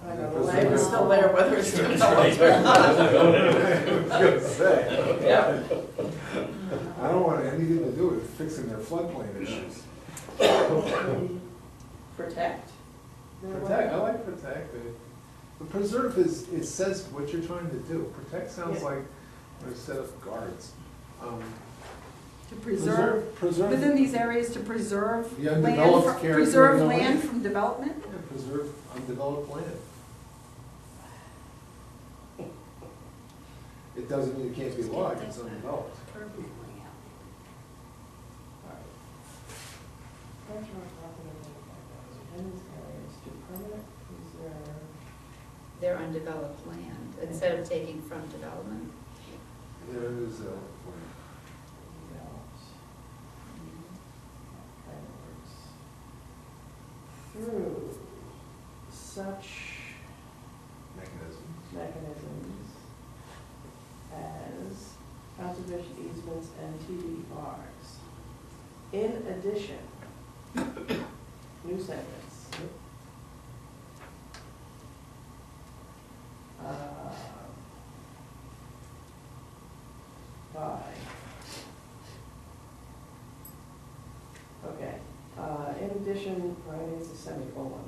I know, the land is still there whether it's developed or not. I was gonna say, Yeah. I don't want anything to do with fixing their floodplain issues. Protect. their Protect, I land. like protect. But preserve is, it says what you're trying to do. Protect sounds Yeah. like a set of guards. To preserve, within these areas, to preserve The land, undeveloped character of preserve the land land. from development? Yeah, preserve undeveloped land. It doesn't mean it can't be logged, it's undeveloped. Permanently out. Cultural property within these areas to permanent preserve. Their undeveloped land, instead of taking from development. There is a, developed landworks through such mechanisms as conservation easements and TDRs. In addition, new sentence. By. Okay, in addition, I need a semicolon,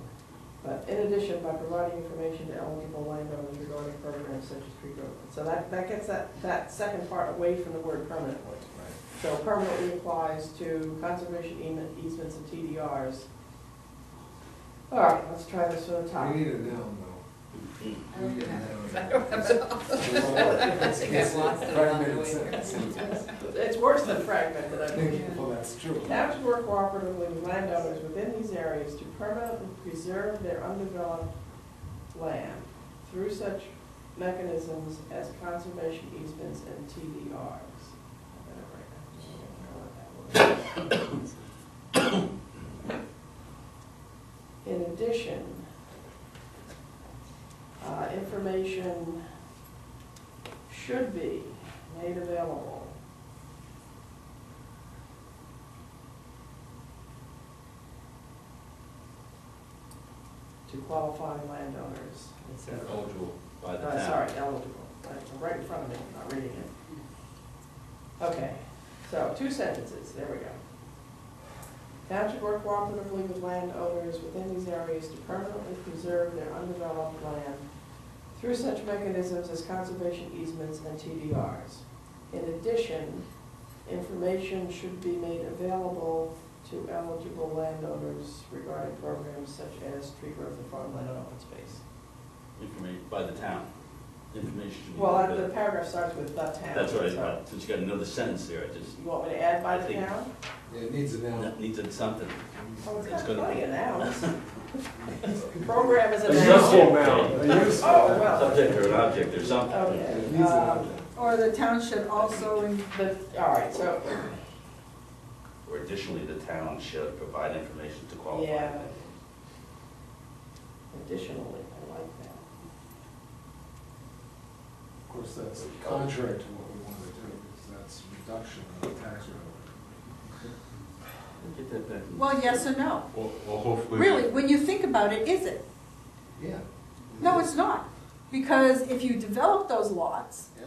but in addition, by providing information to eligible landowners regarding programs such as tree growth. So that gets that second part away from the word permanently. So permanently applies to conservation easements and TDRs. All right, let's try this from the top. we need a noun though. I don't We need a have- noun. I don't have it all. I think I've lost it along the way here. It's worse than fragmented, I believe. Well, that's true. Towns work cooperatively with landowners within these areas to permanently preserve their undeveloped land through such mechanisms as conservation easements and TDRs. In addition, information should be made available to to qualifying landowners, et cetera. Eligible by the town. Sorry, eligible, I'm right in front of me, I'm not reading it. Okay, so 2 sentences, there we go. Township work cooperatively with landowners within these areas to permanently preserve their undeveloped land through such mechanisms as conservation easements and TDRs. In addition, information should be made available to eligible landowners regarding programs such as tree growth and farmland and open space. Information by the town. Information should be. Well, the paragraph starts with the town. That's right, so- but since you got another sentence there, I just, You want me to add by I the think- town? Yeah, it needs a noun. that needs something. Oh, it's It's got gonna plenty be- of nouns. Program is a A noun. useful noun, a useful. Oh, well. Subject or an object or something. It Okay, needs a noun. Or the town should also, all right, so, Or additionally, the town should provide information to qualify. yeah. Additionally, I like that. Of course, that's contrary to what we want to do, because that's reduction of the tax revenue. Get that back. well, yes or no? Well, hopefully. Really, when you think about it, is it? Yeah. No, it's not. Because if you develop those lots, Yeah.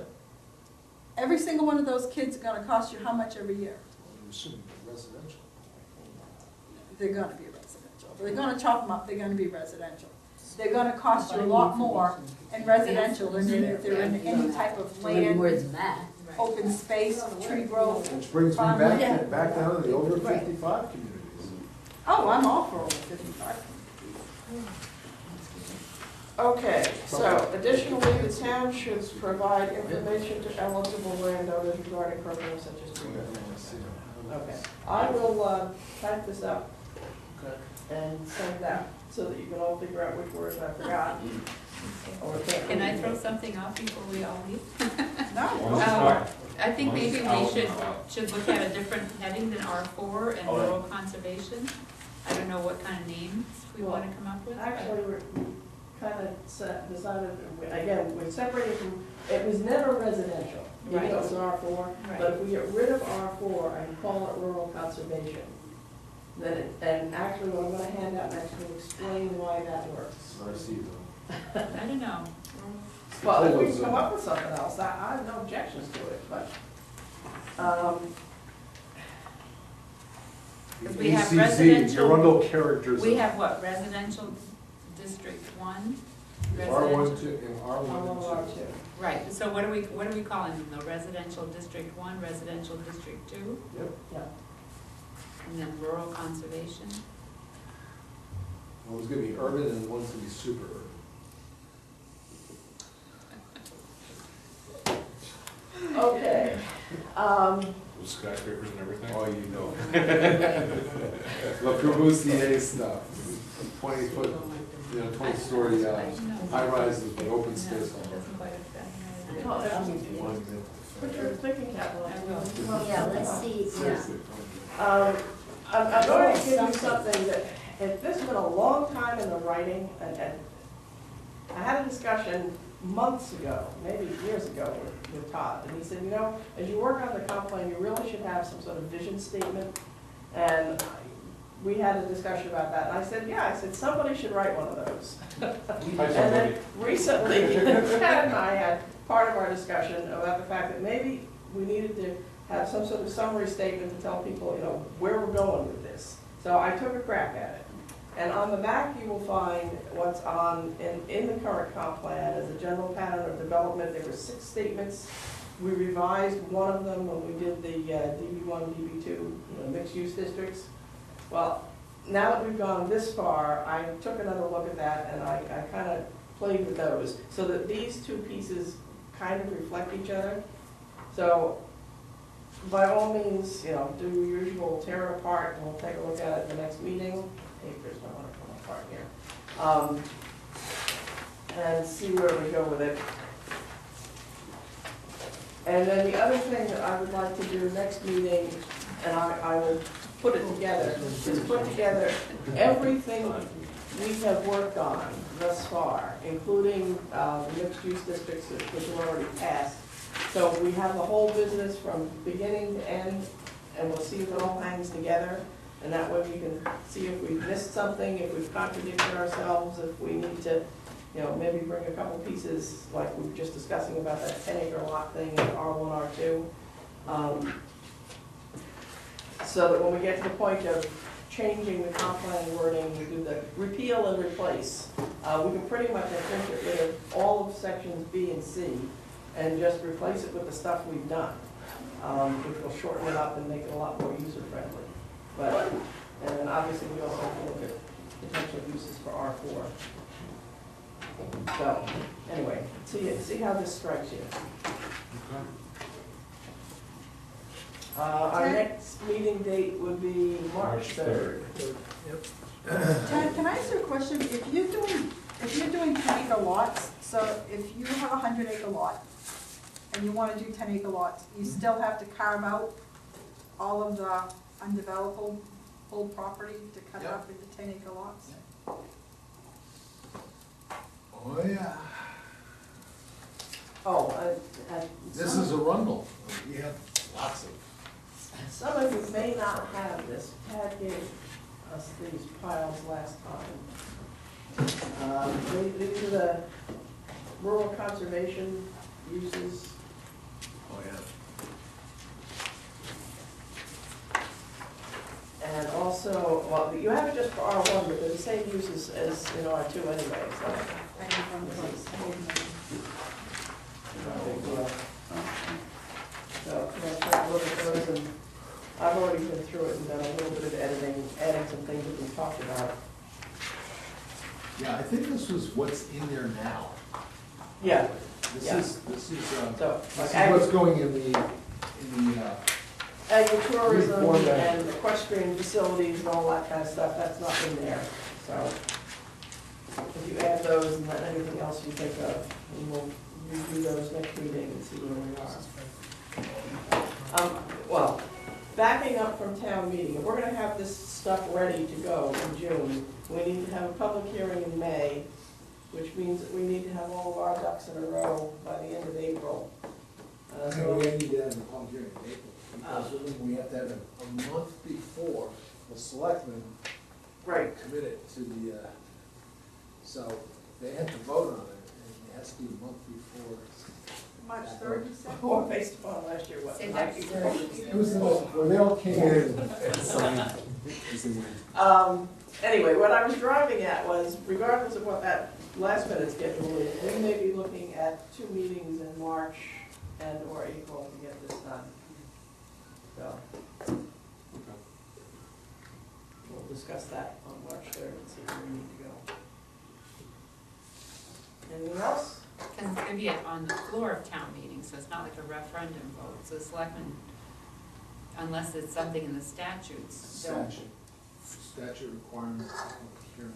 every single one of those kids are gonna cost you how much every year? Well, I'm assuming residential. They're gonna be residential. They're gonna chop them up, they're gonna be residential. They're gonna cost you a lot more in residential than if they're in any type of land, More than that. open space, tree growth. Which brings me Farmland. back down to the over Right. 55 communities. Oh, I'm all for over 55. Okay, so additionally, the town should provide information to eligible landowners regarding programs such as tree growth. Okay, I will type this up Okay. and send that so that you can all figure out which words I forgot. Or can't Can I read. throw something off before we all leave? No, I think maybe we One's should, out. should look at a different heading than R4 and All right. rural conservation. I don't know what kind of names we want to come up with. but- Actually, we kind of decided, again, we're separating from, it was never residential, even though it's R4. But Right. if we get rid of R4 and call it rural conservation, then it, and actually what I'm gonna hand out next will explain why that works. RC though. I don't know. Well, if we can come up with something else, I have no objections to it, but, Because we have ACZ, residential- Arundel characters. We have what, residential district 1? R1 Residential, to, and I'm R1 on to. R2. right, so what are we calling them, though? Residential district 1, residential district 2, Yep. Yeah. and then rural conservation? One's gonna be urban and one's gonna be super urban. Okay, With skyscrapers and everything. Oh, you know. Le Corbusier stuff, 20-foot, 20-story high rises with open space. No, it doesn't quite affect. well, I mean, put your thinking cap on. I will. Yeah, let's see, yeah. Seriously. I'm going to give you something that, this has been a long time in the writing, and I had a discussion months ago, maybe years ago, with Todd, and he said, you know, as you work on the comp plan, you really should have some sort of vision statement, and we had a discussion about that, and I said, yeah, I said, somebody should write one of those. And then recently, Chad and I had part of our discussion about the fact that maybe we needed to have some sort of summary statement to tell people, you know, where we're going with this. So I took a crack at it. And on the back, you will find what's on, in the current comp plan as a general pattern of development. There were 6 statements. We revised one of them when we did the DB1, DB2, you know, mixed-use districts. Well, now that we've gone this far, I took another look at that, and I kind of played with those, so that these 2 pieces kind of reflect each other. So, by all means, you know, do your usual tear it apart, and we'll take a look at it in the next meeting. Papers don't want to come apart here. And see where we go with it. And then the other thing that I would like to do next meeting, and I will put it together, is put together everything we have worked on thus far, including the mixed-use districts which have already passed. So we have the whole business from beginning to end, and we'll see if it all hangs together. And that way we can see if we've missed something, if we've contradicted ourselves, if we need to, you know, maybe bring a couple pieces, like we were just discussing about that 10-acre lot thing in R1, R2. So that when we get to the point of changing the comp plan wording, we do the repeal and replace. We can pretty much, I think, get rid of all of sections B and C and just replace it with the stuff we've done, which will shorten it up and make it a lot more user-friendly. But, and then obviously we also have to look at potential uses for R4. So, anyway, see how this strikes you. Our next meeting date would be March 3rd. Ted, can I ask you a question? If you're doing 10-acre lots, so if you have a 100-acre lot and you want to do 10-acre lots, you still have to carve out all of the undevelopable property to cut it up into 10-acre lots? Oh, yeah. Oh, This is Arundel. We have lots of. some of you may not have this. Tad gave us these piles last time. These are the rural conservation uses. Oh, yeah. And also, well, you have it just for R1, but they're the same uses as in R2 anyway, so. I have one place. No big deal. So, I'm gonna try to look at those, and I've already been through it and done a little bit of editing, adding some things that we talked about. Yeah, I think this was what's in there now. Yeah, This Yeah. is, so, this like is what's going in the, agritourism Reformat. and equestrian facilities and all that kind of stuff, that's not in there, so. If you add those and then anything else you think of, and we'll review those next meeting and see where we are. Well, backing up from town meeting, if we're gonna have this stuff ready to go in June, we need to have a public hearing in May, which means that we need to have all of our ducks in a row by the end of April. so we need to have a public hearing in April. Because we have to have it a month before the selectmen Right, commit it to the, so they have to vote on it, and it has to be a month before. March 3rd, you said? or based upon last year, what? Say that It was, when they all came in and signed. Anyway, what I was driving at was, regardless of what that last minute schedule is, we may be looking at 2 meetings in March and or April to get this done. So, we'll discuss that on March 3rd and see where we need to go. Anything else? Because it's gonna be on the floor of town meeting, so it's not like a referendum vote, so the selectmen, unless it's something in the statutes, don't. Statute requirements, public hearing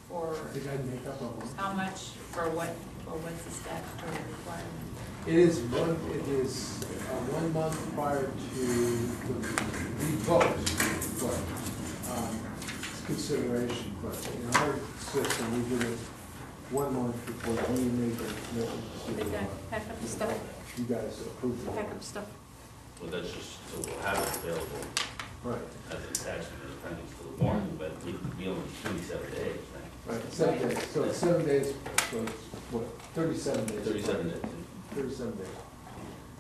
For I think I'd make up a one. how much, for what's the statutory requirement? It is 1 month prior to the vote, but, it's consideration, but in our system, we did it 1 month before we made the commitment Is that, to, pack up the stuff, you guys approved it. pack up stuff. Well, that's just, so we'll have it available Right, as an attachment as appendix to the warrant, but we only 27 days, right? right, 7 days, so it's 7 days, so it's, what, 37 days? 37 days. 37 days.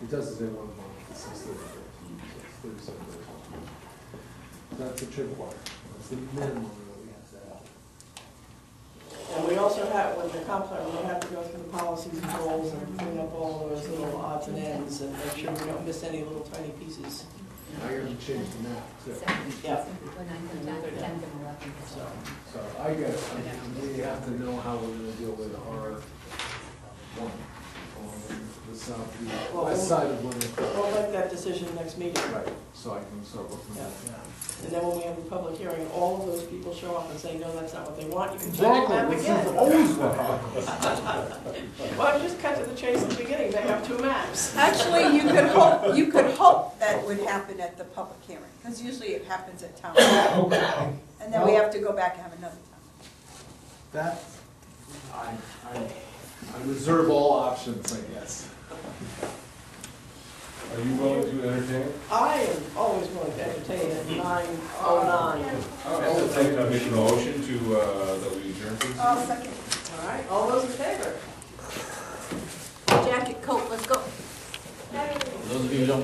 It doesn't say 1 month, it says 30 days, so it's 37 days. That's the tripwire, that's the minimum that we have to have. And we also have, when the comp plan, we have to go through the policies and goals and clean up all those little odds and ends and make sure we don't miss any little tiny pieces. Now you're gonna change the map, too. Yeah. When I come down, 10th and 11th. So, So I guess, we have to know how we're gonna deal with our one, on the south, the west side of Wilmington. we'll make that decision next meeting. Right, so I can start looking at that. And then when we have a public hearing, all of those people show up and say, no, that's not what they want, you can check the map again. always what happens. Well, just cut to the chase at the beginning, they have 2 maps. Actually, you could hope that would happen at the public hearing, because usually it happens at town meeting. Okay. And then we have to go back and have another town. That, I reserve all options, I guess. Are you willing to entertain it? I am always willing to entertain at 9:09. I'll take a motion to, that we adjourn please. I'll second. All right, all those in favor? Jacket, coat, let's go. Those of you who don't